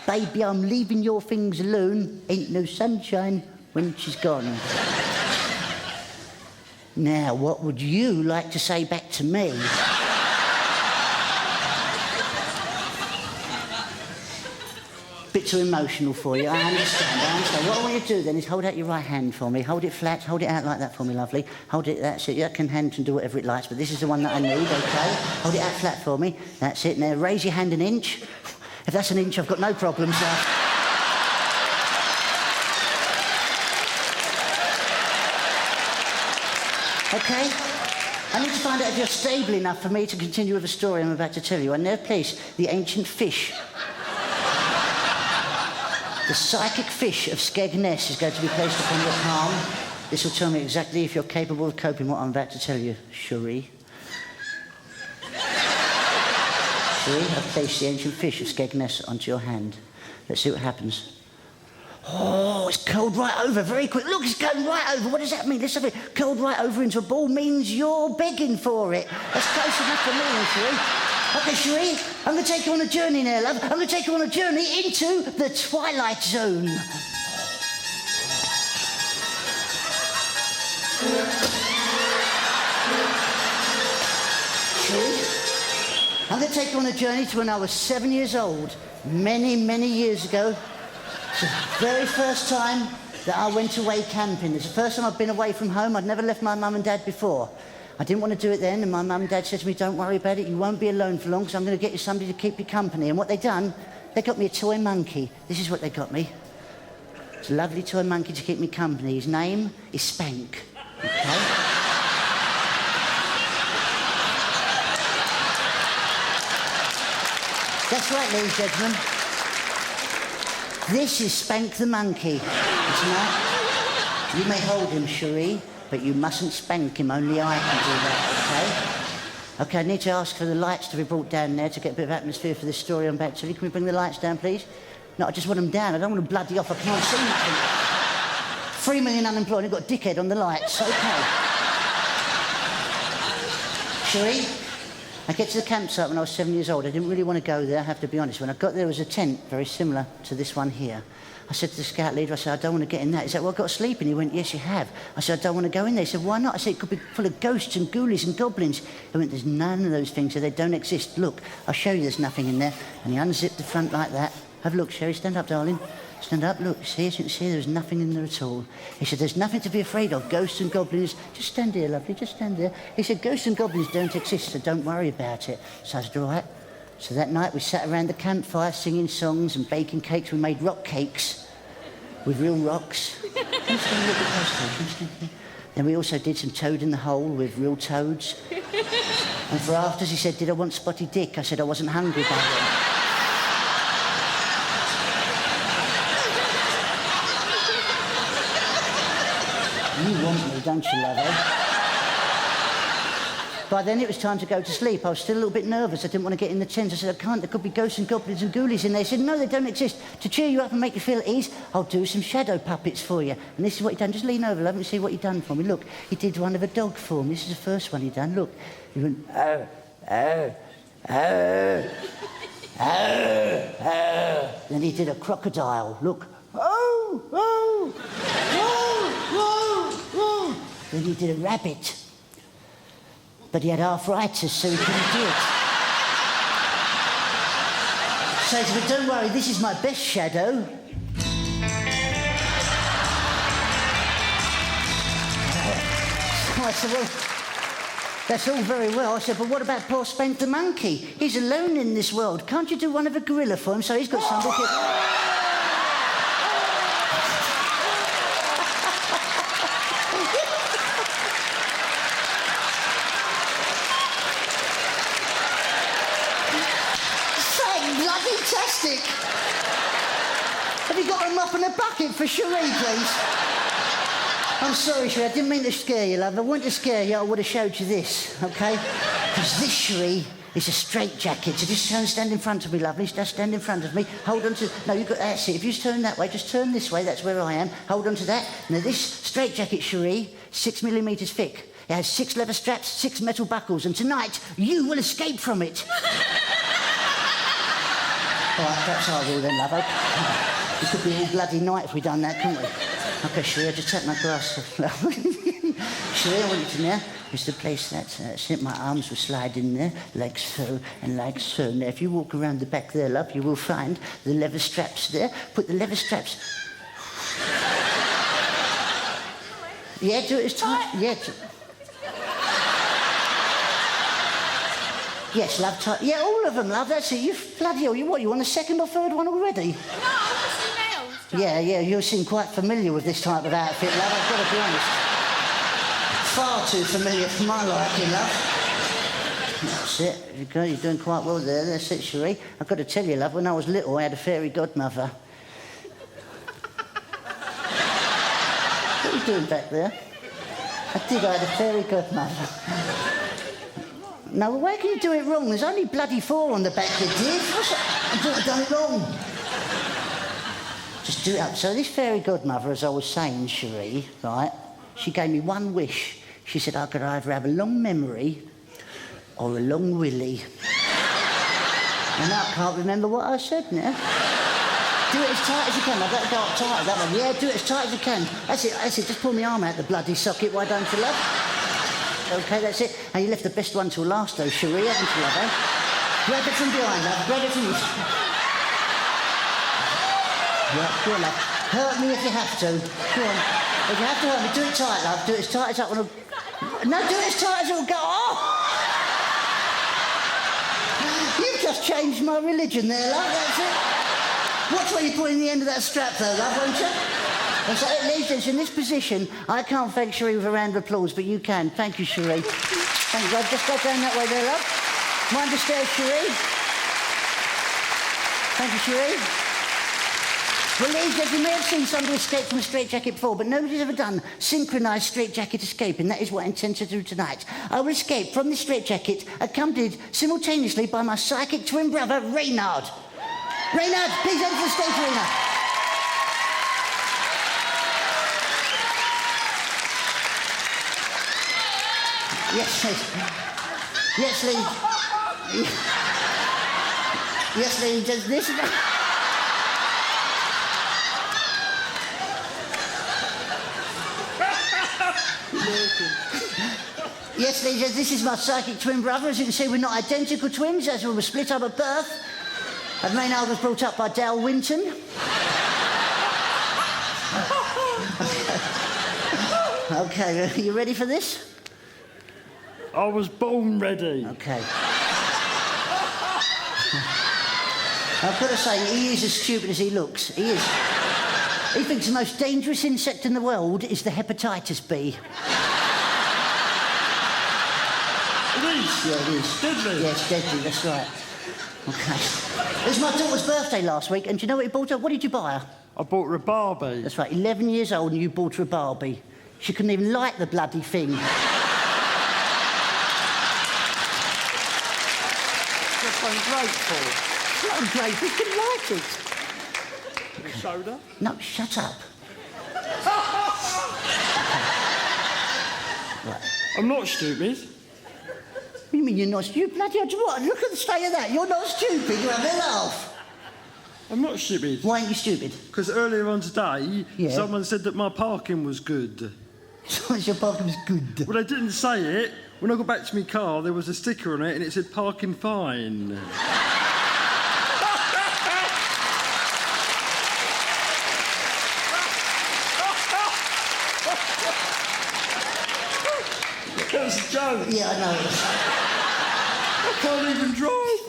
Baby, I'm leaving your things alone. Ain't no sunshine when she's gone. Now, what would you like to say back to me? Bit too emotional for you, I understand. What I want you to do then is hold out your right hand for me. Hold it flat, hold it out like that for me, lovely. Hold it, that's it. Your hand can do whatever it likes, but this is the one that I need, OK? Hold it out flat for me. That's it. Now, raise your hand an inch. If that's an inch, I've got no problems. OK? I need to find out if you're stable enough for me to continue with the story I'm about to tell you. And now, please, the ancient fish. The psychic fish of Skegness is going to be placed upon your palm. This will tell me exactly if you're capable of coping what I'm about to tell you, Cherie. Cherie, I've placed the ancient fish of Skegness onto your hand. Let's see what happens. Oh, it's curled right over very quick. Look, it's going right over. What does that mean? Let's have it. Curled right over into a ball means you're begging for it. That's close enough for me, Cherie. OK, Cherie, I'm going to take you on a journey now, love. I'm going to take you on a journey into the Twilight Zone. Cherie, I'm going to take you on a journey to when I was 7 years old, many, many years ago. It's the very first time that I went away camping. It's the first time I've been away from home. I'd never left my mum and dad before. I didn't want to do it then, and my mum and dad said to me, don't worry about it, you won't be alone for long, because I'm going to get you somebody to keep you company. And what they done, they got me a toy monkey. This is what they got me. It's a lovely toy monkey to keep me company. His name is Spank. Okay? That's right, ladies and gentlemen. This is Spank the monkey. It's not. You may hold him, Cherie, but you mustn't spank him. Only I can do that, okay? Okay, I need to ask for the lights to be brought down there to get a bit of atmosphere for this story I'm about to tell you. Can we bring the lights down, please? No, I just want them down. I don't want them bloody off. I can't see nothing. 3 million unemployed. I've got a dickhead on the lights. Okay. Cherie, I get to the campsite when I was 7 years old. I didn't really want to go there, I have to be honest. When I got there, there was a tent very similar to this one here. I said to the scout leader, I said, I don't want to get in that. He said, well, I've got to sleep in. He went, yes, you have. I said, I don't want to go in there. He said, why not? I said, it could be full of ghosts and ghoulies and goblins. He went, there's none of those things. They don't exist. Look, I'll show you there's nothing in there. And he unzipped the front like that. Have a look, Sherry. Stand up, darling. Stand up. Look, see, as you can see, there's nothing in there at all. He said, there's nothing to be afraid of. Ghosts and goblins. Just stand here, lovely. Just stand there. He said, ghosts and goblins don't exist, so don't worry about it. So I said, all right. So that night we sat around the campfire singing songs and baking cakes. We made rock cakes with real rocks. Then we also did some toad in the hole with real toads. And for afters, he said, did I want spotty dick? I said I wasn't hungry back then. You want me, don't you, love, eh? By then it was time to go to sleep. I was still a little bit nervous. I didn't want to get in the tent. I said, I can't. There could be ghosts and goblins and ghoulies in there. He said, no, they don't exist. To cheer you up and make you feel at ease, I'll do some shadow puppets for you. And this is what he done. Just lean over, love, and see what he done for me. Look, he did one of a dog for me. This is the first one he done. Look. He went, oh, oh, oh, oh, oh. Then he did a crocodile. Look. Oh, oh, oh, oh, oh. Then he did a rabbit. But he had arthritis, so he couldn't do it. So he said, but don't worry, this is my best shadow. So I said, well, that's all very well. I said, but what about poor Spank the monkey? He's alone in this world. Can't you do one of a gorilla for him? So he's got somebody... Fantastic! Have you got a mop and a bucket for Cherie, please? I'm sorry, Cherie, I didn't mean to scare you, love. If I wanted to scare you, I would have showed you this, okay? Because this, Cherie, is a straitjacket. So just stand in front of me, lovely. Just stand in front of me. Hold on to... No, you've got... That's it. If you just turn that way, just turn this way. That's where I am. Hold on to that. Now, this straitjacket, Cherie, 6 millimetres thick. It has 6 leather straps, 6 metal buckles, and tonight, you will escape from it. All right, perhaps I will then, love. Okay. It could be all bloody night if we'd done that, couldn't we? OK, Cherie, I'll just take my glass off. Cherie, I want you to now is to place that. It. My arms will slide in there, like so and like so. Now, if you walk around the back there, love, you will find the leather straps there. Put the leather straps... Yeah, do it as tight... Yeah, Yes, love, tight. Yeah, all of them, love. That's it. You bloody hell. You want a second or third one already? No, just nails. Yeah, you seem quite familiar with this type of outfit, love. I've got to be honest. Far too familiar for my liking, love. That's it. You're doing quite well there. That's it, Cherie. I've got to tell you, love, when I was little, I had a fairy godmother. What are you doing back there? I had a fairy godmother. No, why can you do it wrong? There's only bloody 4 on the back of the dear. I've done it wrong. Just do it up. So this fairy godmother, as I was saying, Cherie, right, she gave me one wish. She said I could either have a long memory or a long willy. And I can't remember what I said now. Do it as tight as you can. I've got to go up tight, that one. Yeah, do it as tight as you can. That's it. Just pull my arm out the bloody socket, why don't you, love? OK, that's it. And you left the best one till last, though, Cherie, haven't you, love, eh? Grab it from behind, love. Grab it from you. Yeah, go on, love. Hurt me if you have to. Go on. If you have to hurt me, do it tight, love. Do it as tight as I want to... No, do it as tight as it'll go. Oh! You've just changed my religion there, love, that's it. Watch where you put in the end of that strap, though, love, won't you? And so it leaves us in this position. I can't thank Cherie with a round of applause, but you can. Thank you, Cherie. Thank you. Just go down that way there, love. Mind the stairs, Cherie. Thank you, Cherie. Well, ladies, as you may have seen somebody escape from a straitjacket before, but nobody's ever done synchronised straitjacket escape, and that is what I intend to do tonight. I will escape from this straitjacket, accompanied simultaneously by my psychic twin brother, Reynard. Reynard, please enter the stage, Reynard. Yes, Lee. Yes, Lee. Yes, Lee, does this... Yes, ladies, this is my psychic twin brother. As you can see, we're not identical twins, as we were split up at birth. And Maynard was brought up by Dale Winton. Okay, are you ready for this? I was born ready. Okay. I've got to say, he is as stupid as he looks. He is. He thinks the most dangerous insect in the world is the hepatitis B. It is? Yeah, it is. Deadly? Yes, deadly, that's right. Okay. It was my daughter's birthday last week, and do you know what you bought her? What did you buy her? I bought her a Barbie. That's right, 11 years old, and you bought her a Barbie. She couldn't even light the bloody thing. That's so grateful. It's not great, you couldn't light it. You showed her? No, shut up. Right. I'm not stupid. What do you mean you're not stupid? Bloody hell, what? Look at the state of that. You're not stupid, you're having a laugh. I'm not stupid. Why ain't you stupid? Because earlier on today, Yeah. someone said that my parking was good. Your parking was good. Well, they didn't say it. When I got back to my car, there was a sticker on it and it said parking fine. That was a joke. Yeah, I know. I can't even drive.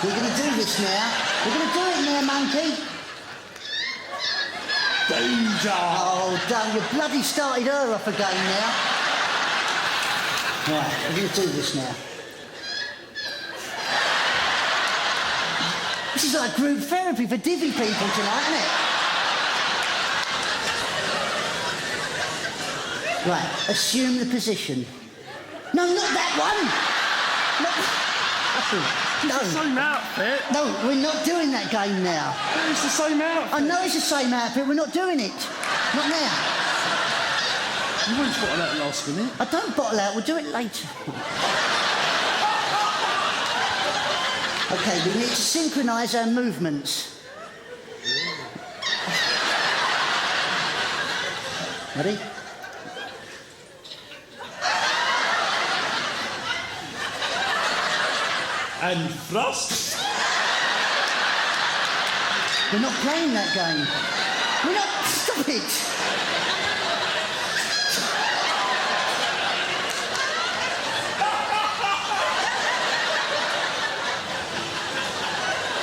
We're going to do this now. We're going to do it now, monkey. Danger. Oh, damn, you bloody started her off again now. Right, we're going to do this now. This is like group therapy for divvy people tonight, isn't it? Right, assume the position. No, not that one! No. It's the same outfit. No, we're not doing that game now. It's the same outfit. I know it's the same outfit, we're not doing it. Not now. You wouldn't spot that last minute. I don't bottle out, we'll do it later. Okay, we need to synchronise our movements. Ready? And thrust. We're not playing that game. We're not... Stop it!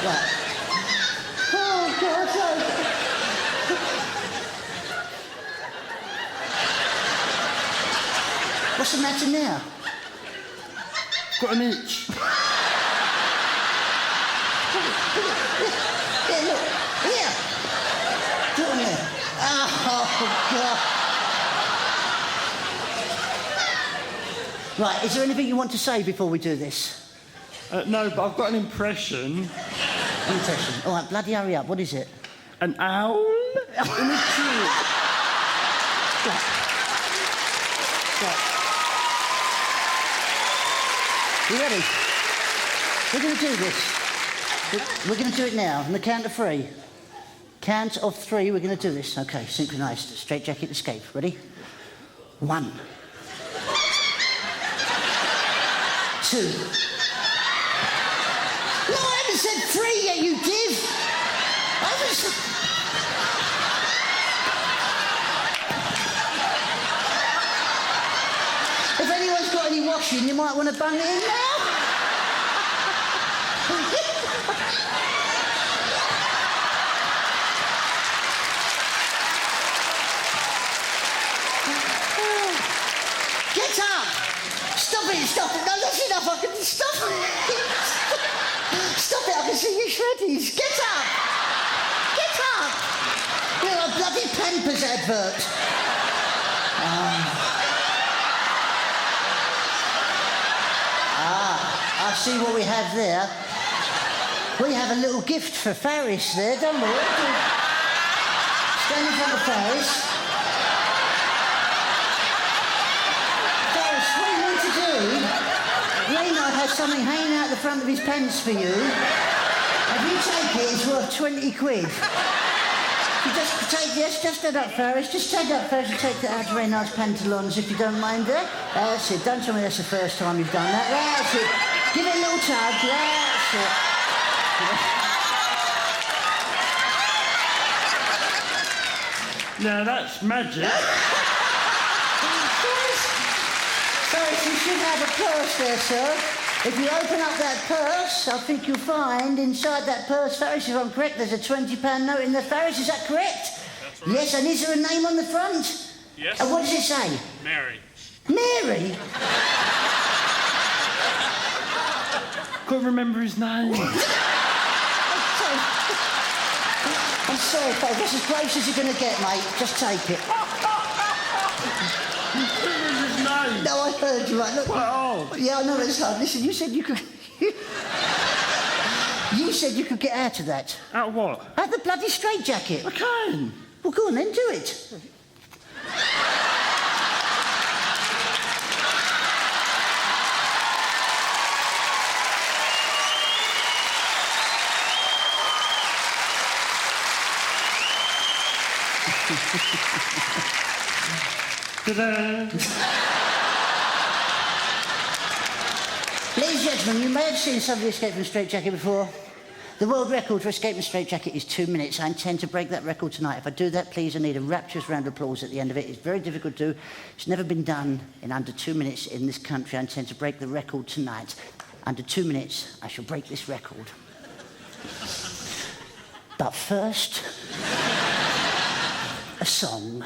Right. Oh, God, what's the matter now? Got an itch. Here, look. Here. Do it there. Oh, God. Right, is there anything you want to say before we do this? No, but I've got an impression. Impression. All right, bloody hurry up. What is it? An owl in a tree. Right. Right. You ready? We're going to do this. We're going to do it now, on the count of 3. Count of 3, we're going to do this. Okay, synchronised. Straight jacket escape. Ready? 1. 2. No, I haven't said 3 yet, you div! I was... watching, you might want to bung it in now. Get up! Stop it, stop it. No, that's enough. I can stop it. Stop it, I can see your shreddies. Get up! Get up! You're a bloody Pampers advert. I see what we have there. We have a little gift for Faris there, don't we? Stand in front of Faris. Faris, what you need to do, Reynard has something hanging out the front of his pants for you. If you take it, it's worth 20 quid. You just take, yes, just stand up, Faris. Just stand up, Faris, and take that out of Reynard's pantaloons, if you don't mind there. That's it. Don't tell me that's the first time you've done that. That's it. Give it a little tug. That's it. Now that's magic. Faris, you should have a purse there, sir. If you open up that purse, I think you'll find inside that purse, Faris, if I'm correct, there's a £20 note in there. Faris, is that correct? That's right. Yes, and is there a name on the front? Yes. And what does it say? Mary. Mary? Couldn't remember his name. I'm sorry, Faris, that's as close as you're going to get, mate. Just take it. His name. No, I heard you, right? Look. Oh. Yeah, I know it's hard. Listen, you said you could... You said you could get out of that. Out of what? Out of the bloody straitjacket. I can. Well, go on then, do it. Ta-da. Ladies and gentlemen, you may have seen somebody escape from a straitjacket before. The world record for escape from a straitjacket is 2 minutes. I intend to break that record tonight. If I do that, please, I need a rapturous round of applause at the end of it. It's very difficult to do. It's never been done in under 2 minutes in this country. I intend to break the record tonight. Under 2 minutes, I shall break this record. But first, a song.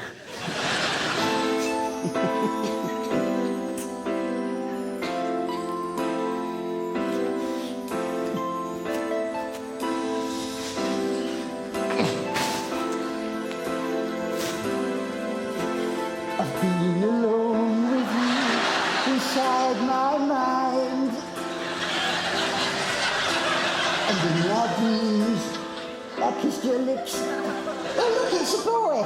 I've been alone with you inside my mind, and in my dreams I kissed your lips. Oh look, it's a boy.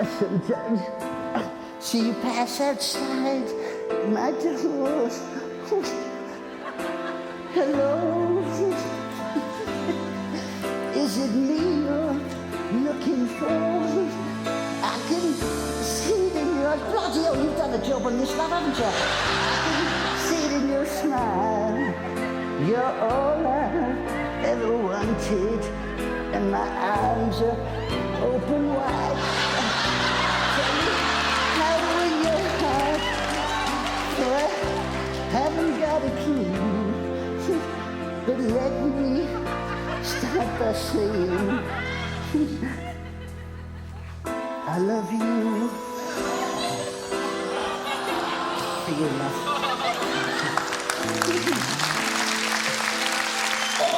I sometimes see you pass outside my door. Hello, is it me you're looking for? I can see it in your bloody hell, you've done a job on this love, haven't you? I can see it in your smile. You're all I've ever wanted, and my arms are open wide. Tell me how will your heart, for I haven't got a clue. But let me start by saying I love you. Thank you enough.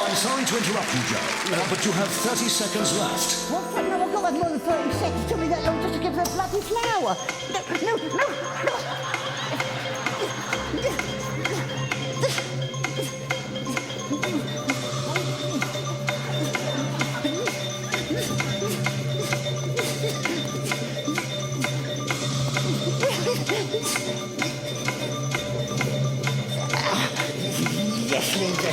I'm sorry to interrupt you, Joe, but you have 30 seconds left. What? No, I've got more than 30 seconds. It took me that long just to give her a bloody flower. No. Yes, Linda.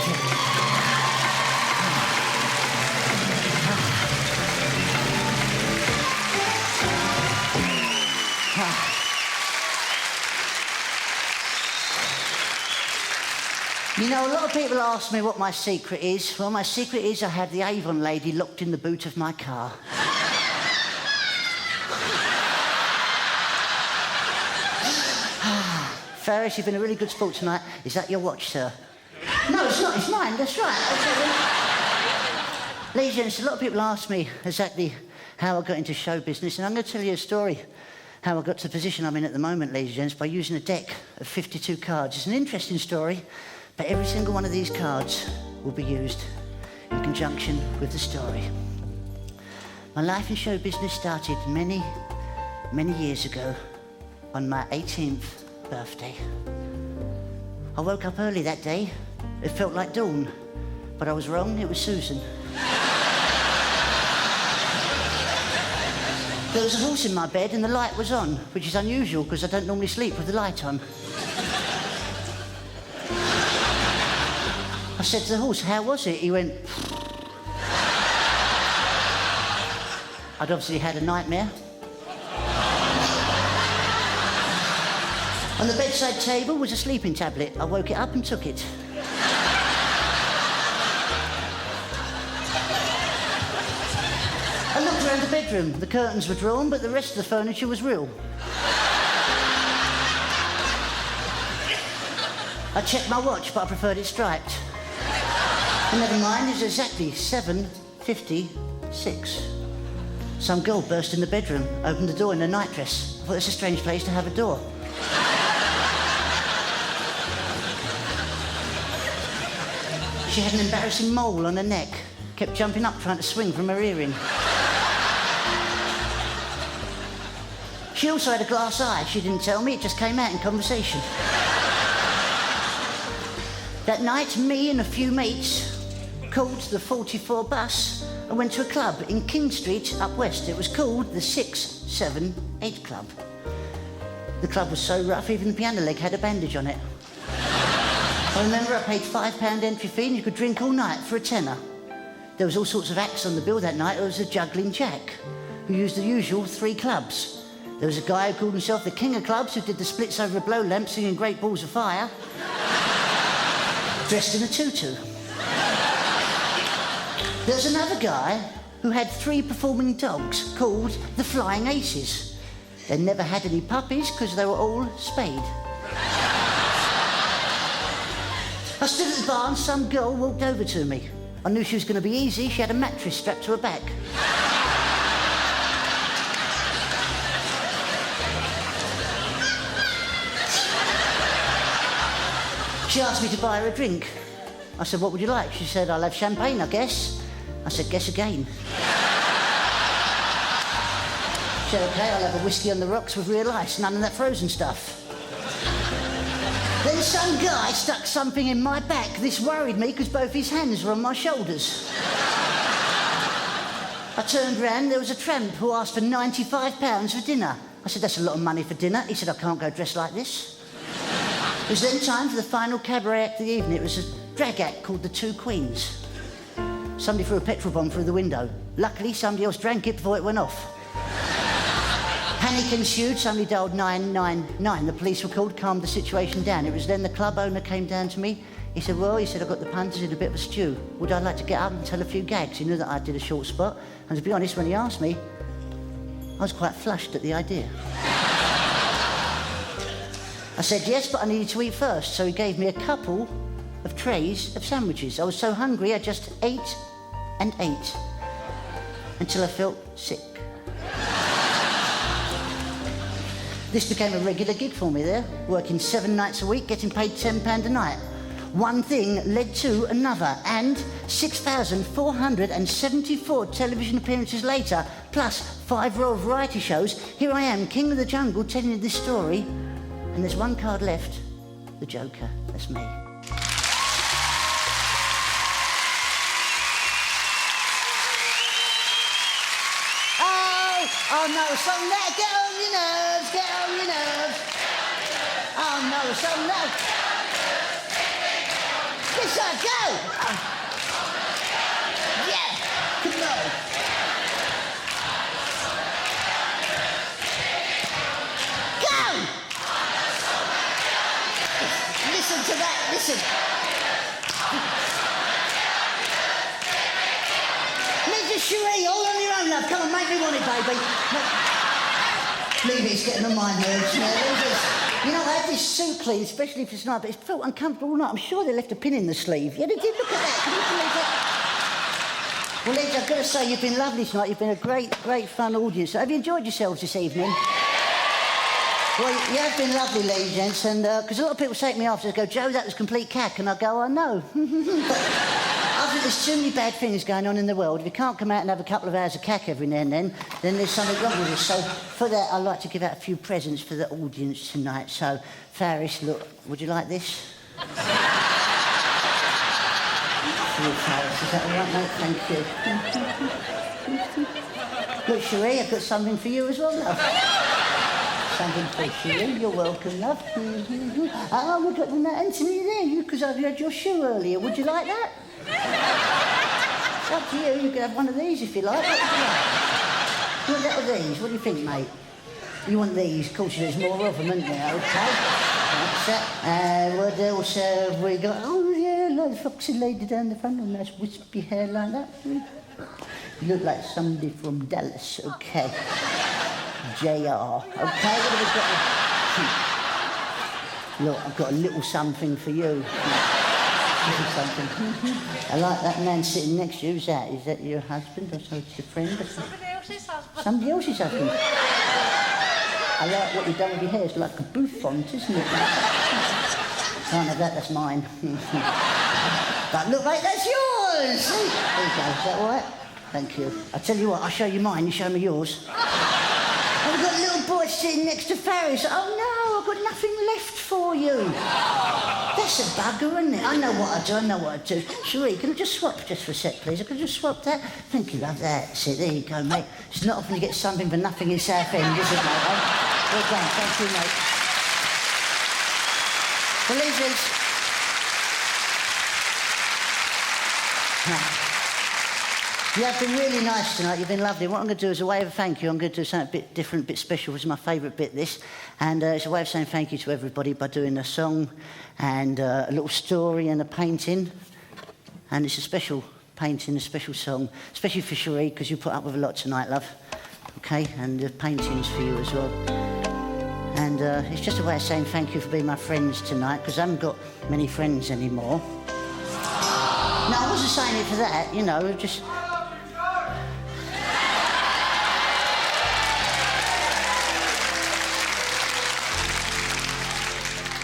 You know, a lot of people ask me what my secret is. Well, my secret is I had the Avon lady locked in the boot of my car. Ferris, you've been a really good sport tonight. Is that your watch, sir? No, it's not. It's mine. That's right. Ladies and gents, a lot of people ask me exactly how I got into show business, and I'm going to tell you a story how I got to the position I'm in at the moment, ladies and gents, by using a deck of 52 cards. It's an interesting story, but every single one of these cards will be used in conjunction with the story. My life in show business started many, many years ago on my 18th birthday. I woke up early that day. It felt like dawn, but I was wrong. It was Susan. There was a horse in my bed and the light was on, which is unusual because I don't normally sleep with the light on. I said to the horse, "How was it?" He went... I'd obviously had a nightmare. On the bedside table was a sleeping tablet. I woke it up and took it. I looked around the bedroom. The curtains were drawn, but the rest of the furniture was real. I checked my watch, but I preferred it striped. And never mind, it was exactly 7:56. Some girl burst in the bedroom, opened the door in a nightdress. I thought, that's a strange place to have a door. She had an embarrassing mole on her neck. Kept jumping up, trying to swing from her earring. She also had a glass eye. She didn't tell me, it just came out in conversation. That night, me and a few mates called the 44 bus and went to a club in King Street up west. It was called the 678 Club. The club was so rough, even the piano leg had a bandage on it. I remember I paid £5 entry fee and you could drink all night for a tenner. There was all sorts of acts on the bill that night. There was a juggling jack who used the usual 3 clubs. There was a guy who called himself the King of Clubs who did the splits over a blow lamp singing Great Balls of Fire, dressed in a tutu. There was another guy who had 3 performing dogs called the Flying Aces. They never had any puppies because they were all spayed. I stood at the bar and some girl walked over to me. I knew she was going to be easy. She had a mattress strapped to her back. She asked me to buy her a drink. I said, "What would you like?" She said, "I'll have champagne, I guess." I said, "Guess again." She said, "OK, I'll have a whiskey on the rocks with real ice, none of that frozen stuff." Then some guy stuck something in my back. This worried me because both his hands were on my shoulders. I turned round, there was a tramp who asked for £95 for dinner. I said, "That's a lot of money for dinner." He said, "I can't go dressed like this." It was then time for the final cabaret act of the evening. It was a drag act called The Two Queens. Somebody threw a petrol bomb through the window. Luckily, somebody else drank it before it went off. Panic ensued. Somebody dialed 999. The police were called, calmed the situation down. It was then the club owner came down to me. He said, "Well," he said, "I've got the punters in a bit of a stew. Would I like to get up and tell a few gags?" He knew that I did a short spot. And to be honest, when he asked me, I was quite flushed at the idea. I said yes, but I needed to eat first, so he gave me a couple of trays of sandwiches. I was so hungry, I just ate and ate until I felt sick. This became a regular gig for me there, working 7 nights a week, getting paid £10 a night. One thing led to another, and 6,474 television appearances later, plus 5 Royal Variety shows, here I am, King of the Jungle, telling you this story. And there's one card left, the Joker. That's me. Oh no, so let get on your nerves, get on your nerves. Oh no, so let. Yes, sir, go. Yeah, come on. Go. Listen to that, listen. Mrs. Cherie, all on your own, love. Come on, make me want it, baby. Leave it, it's getting on my nerves now. You know, I had this suit cleaned, especially for tonight, but it felt uncomfortable all night. I'm sure they left a pin in the sleeve. Yeah, they did. Look at that. Can you believe that? Well, Liz, I've got to say, you've been lovely tonight. You've been a great fun audience. Have you enjoyed yourselves this evening? Well, you have been lovely, ladies and gents, and because a lot of people say to me after, they go, Joe, that was complete cack, and I go, I know. But I think there's too many bad things going on in the world. If you can't come out and have a couple of hours of cack every now and then there's something wrong with it. So for that, I'd like to give out a few presents for the audience tonight. So, Faris, look, would you like this? For you, Faris, is that all right, mate? Thank you. Look, Cherie, I've got something for you as well, love. Something for Cherie. You're welcome, love. Oh, we've got the Anthony there, because I've had your shoe earlier. Would you like that? It's up to you. You can have one of these if you like. What would you like? You want that or these? What do you think, mate? You want these? Of course, there's more of them, isn't there? Okay. That's that. What else have we got? Oh, yeah, like the foxy lady down the front with nice wispy hair like that. You look like somebody from Dallas. Okay. JR. Okay, what have we got? Look, I've got a little something for you. Something. I like that man sitting next to you. Who's that? Is that your husband or so it's your friend? Somebody else's husband. Somebody else's husband. I like what you've done with your hair. It's like a bouffant, isn't it? Can't have that, that's mine. But look, mate, that's yours! There you go, is that all right? Thank you. I tell you what, I'll show you mine, you show me yours. And we've got a little boy sitting next to Faris. Oh no, I've got nothing left for you. That's a bugger, isn't it? I know what I do. Cherie, can I just swap just for a sec, please? I can just swap that? Thank you, love. That's it. There you go, mate. It's not often you get something for nothing in Southend, is it, mate? Well done. Thank you, mate. Well, ladies. You have been really nice tonight. You've been lovely. What I'm going to do as a way of thank you, I'm going to do something a bit different, a bit special. It's my favourite bit, this. And it's a way of saying thank you to everybody by doing a song and a little story and a painting. And it's a special painting, a special song, especially for Cherie, because you put up with a lot tonight, love. OK? And the painting's for you as well. And it's just a way of saying thank you for being my friends tonight, because I haven't got many friends anymore. No, I wasn't saying it for that, you know, just...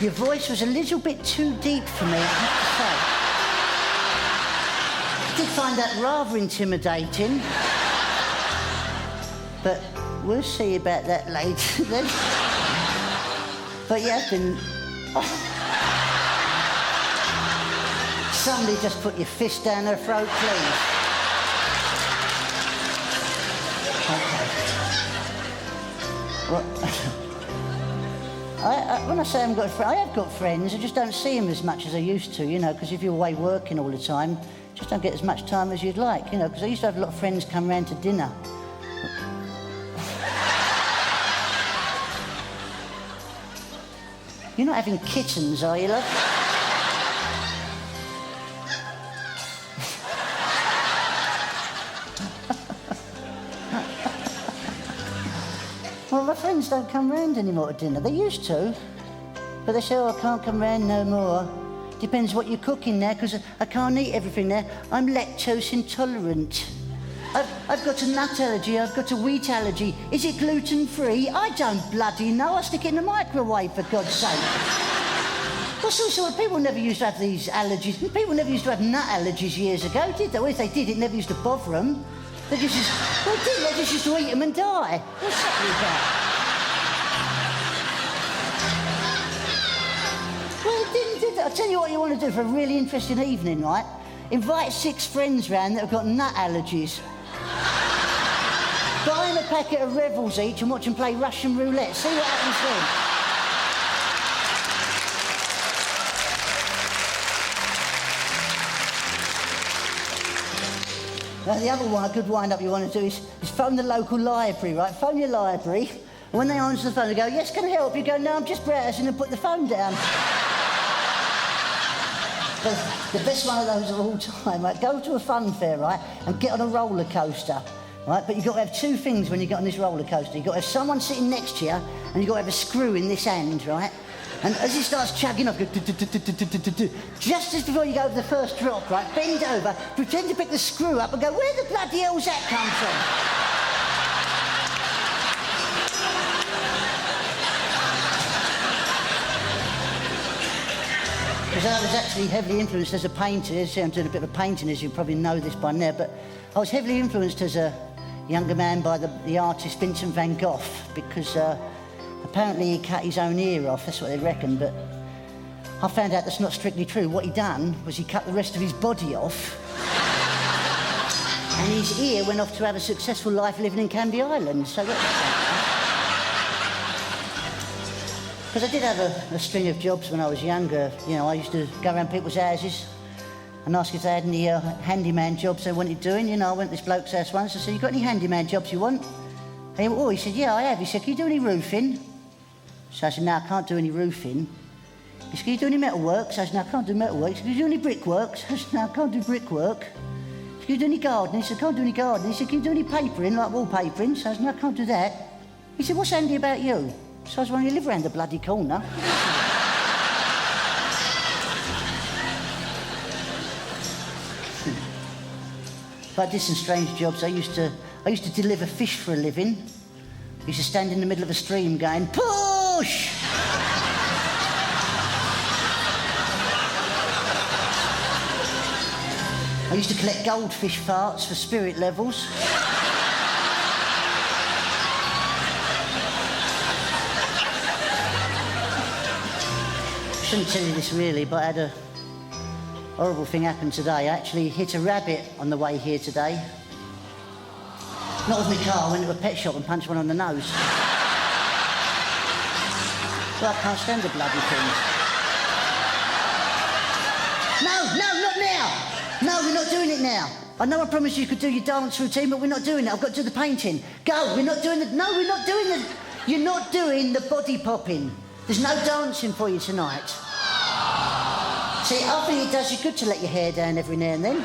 Your voice was a little bit too deep for me, I have to say. I did find that rather intimidating. But we'll see about that later then. But you have been... Somebody just put your fist down her throat, please. Okay. Well... when I say I haven't got friends, I have got friends. I just don't see them as much as I used to, you know, because if you're away working all the time, just don't get as much time as you'd like, you know, because I used to have a lot of friends come round to dinner. You're not having kittens, are you, love? Well, my friends don't come round anymore to dinner. They used to, but they say, oh, I can't come round no more. Depends what you're cooking now, because I can't eat everything now. I'm lactose intolerant. I've got a nut allergy, I've got a wheat allergy. Is it gluten-free? I don't bloody know. I stick it in the microwave, for God's sake. What's the sort of people never used to have these allergies? People never used to have nut allergies years ago, did they? Well, if they did, it never used to bother them. They just used, well, they didn't. They just used to eat them and die. What's that about? Well, did they? I'll tell you what you want to do for a really interesting evening, right? Invite 6 friends round that have got nut allergies. Buy them a packet of Revels each and watch them play Russian roulette. See what happens then. Now, the other one, a good wind-up you want to do is phone the local library, right? Phone your library, and when they answer the phone, they go, yes, can I help you? Go, no, I'm just browsing, and put the phone down. But the best one of those of all time, right? Go to a fun fair, right, and get on a roller coaster, right? But you've got to have 2 things when you get on this roller coaster. You've got to have someone sitting next to you, and you've got to have a screw in this hand, right? And as it starts chugging off, just as before you go over the first drop, right, bend over, pretend to pick the screw up and go, where the bloody hell's that come from? Because I was actually heavily influenced as a painter. I'm doing a bit of painting, as you probably know this by now, but I was heavily influenced as a younger man by the artist Vincent van Gogh, because apparently he cut his own ear off, that's what they reckon, but I found out that's not strictly true. What he done was he cut the rest of his body off, and his ear went off to have a successful life living in Canby Island, so because I did have a string of jobs when I was younger. You know, I used to go around people's houses and ask if they had any handyman jobs they wanted doing. You know, I went to this bloke's house once. I said, you got any handyman jobs you want? And he went, oh, he said, yeah, I have. He said, can you do any roofing? So I said, no, I can't do any roofing. He said, can you do any metal work? So I said, no, I can't do metal work. He said, can you do any brickwork? So I said, no, I can't do brickwork. He said, can you do any gardening? He said, I can't do any gardening. He said, can you do any papering, like wallpapering? So I said, no, I can't do that. He said, what's handy about you? So I said, well, you live around the bloody corner. But I did some strange jobs. I used to deliver fish for a living. I used to stand in the middle of a stream going, push! I used to collect goldfish farts for spirit levels. I shouldn't tell you this really, but I had a horrible thing happen today. I actually hit a rabbit on the way here today. Not with my car, I went to a pet shop and punched one on the nose. Well, I can't stand the bloody things. No, not now! No, we're not doing it now. I know I promised you could do your dance routine, but we're not doing it. I've got to do the painting. Go, we're not doing the... No, we're not doing the... You're not doing the body popping. There's no dancing for you tonight. See, I think it does you good to let your hair down every now and then.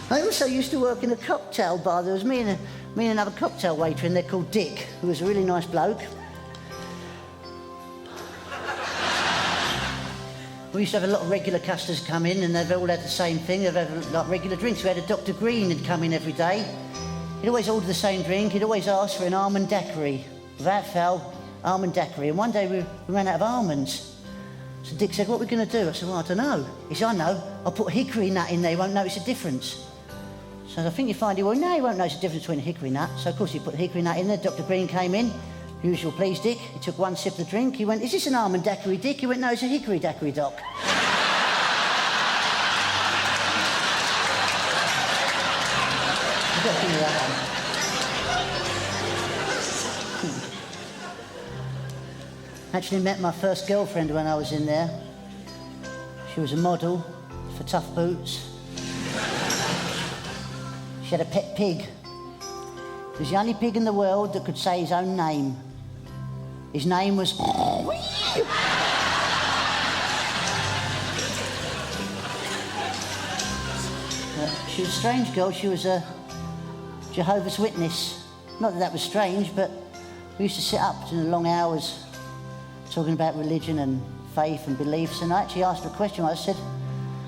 I also used to work in a cocktail bar. There was me and another cocktail waiter in there called Dick, who was a really nice bloke. We used to have a lot of regular customers come in, and they've all had the same thing. They've had like regular drinks. We had a Dr. Green who'd come in every day. He'd always order the same drink. He'd always ask for an almond daiquiri. Without fail, almond daiquiri. And one day we ran out of almonds. So Dick said, what are we going to do? I said, well, I don't know. He said, I know. I'll put a hickory nut in there. You won't notice a difference. So I think you find well, no, you won't notice the difference between a hickory nut. So, of course, he put the hickory nut in there. Dr. Green came in. Usual, please, Dick. He took one sip of the drink. He went, is this an almond daiquiri, Dick? He went, no, it's a hickory daiquiri, Doc. You've got to think of that one. Actually met my first girlfriend when I was in there. She was a model for Tough Boots. She had a pet pig. He was the only pig in the world that could say his own name. His name was... She was a strange girl. She was a Jehovah's Witness. Not that that was strange, but we used to sit up in the long hours talking about religion and faith and beliefs, and I actually asked her a question. I said,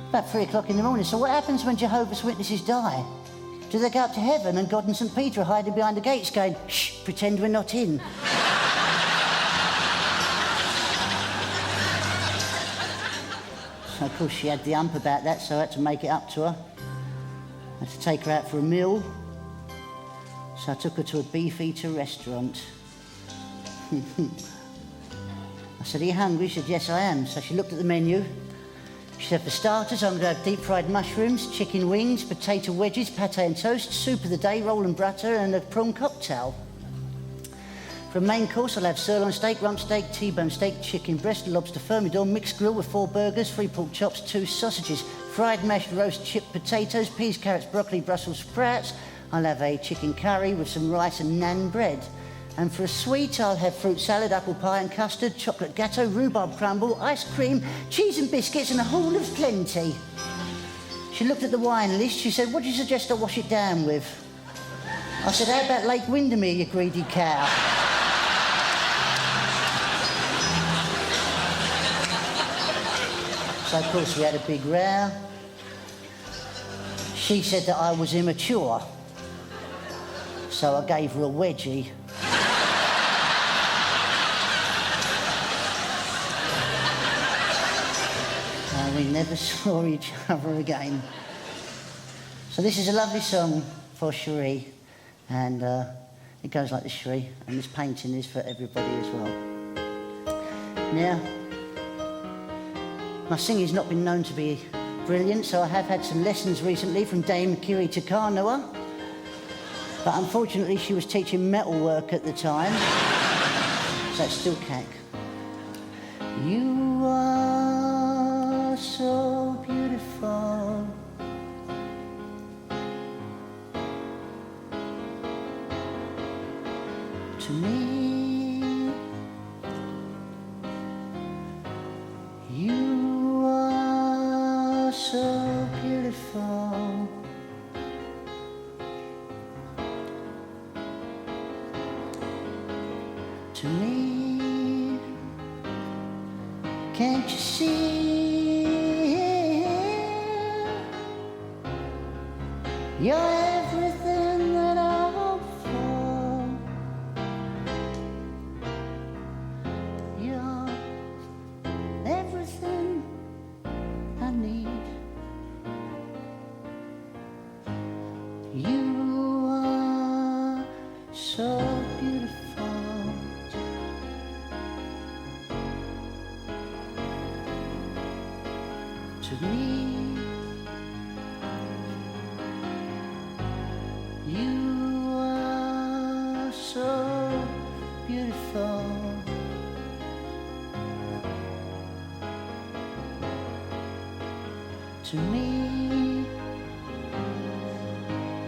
about 3 o'clock in the morning, so what happens when Jehovah's Witnesses die? Do they go up to heaven and God and St. Peter are hiding behind the gates going, shh, pretend we're not in? So, of course, she had the ump about that, so I had to make it up to her. I had to take her out for a meal. So I took her to a beef eater restaurant. I said, are you hungry? She said, yes, I am. So she looked at the menu. She said, for starters, I'm going to have deep-fried mushrooms, chicken wings, potato wedges, pâté and toast, soup of the day, roll and butter, and a prawn cocktail. For a main course, I'll have sirloin steak, rump steak, T-bone steak, chicken breast, lobster thermidor, mixed grill with 4 burgers, 3 pork chops, 2 sausages, fried mashed roast chipped potatoes, peas, carrots, broccoli, Brussels sprouts, I'll have a chicken curry with some rice and naan bread. And for a sweet, I'll have fruit salad, apple pie and custard, chocolate gâteau, rhubarb crumble, ice cream, cheese and biscuits, and a whole of plenty. She looked at the wine list. She said, "What do you suggest I wash it down with?" I said, "How about Lake Windermere, you greedy cow?" So, of course, we had a big row. She said that I was immature. So I gave her a wedgie. And we never saw each other again. So this is a lovely song for Cherie. And it goes like this, Cherie. And this painting is for everybody as well. Now, my singing's not been known to be brilliant, so I have had some lessons recently from Dame Kiri Takanoa. But unfortunately, she was teaching metalwork at the time. So it's still cack. You are so beautiful. To me, you are so beautiful. To me, can't you see? You're everything that I hope for. You're everything I need. You are so beautiful. To me, you are so beautiful. To me,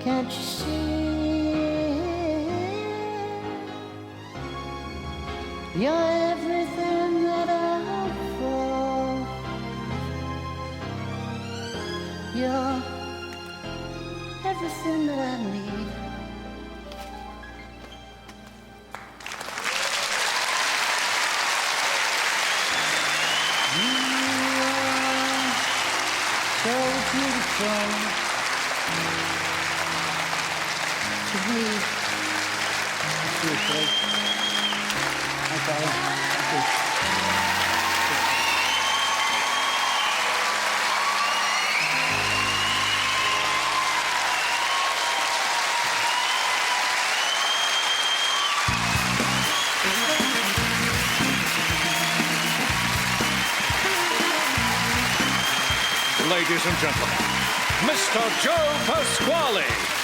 can't you see? You're everything that I hope for. You're everything that I need. You are so beautiful to me. Seriously. Okay. Thank you. Ladies and gentlemen, Mr. Joe Pasquale.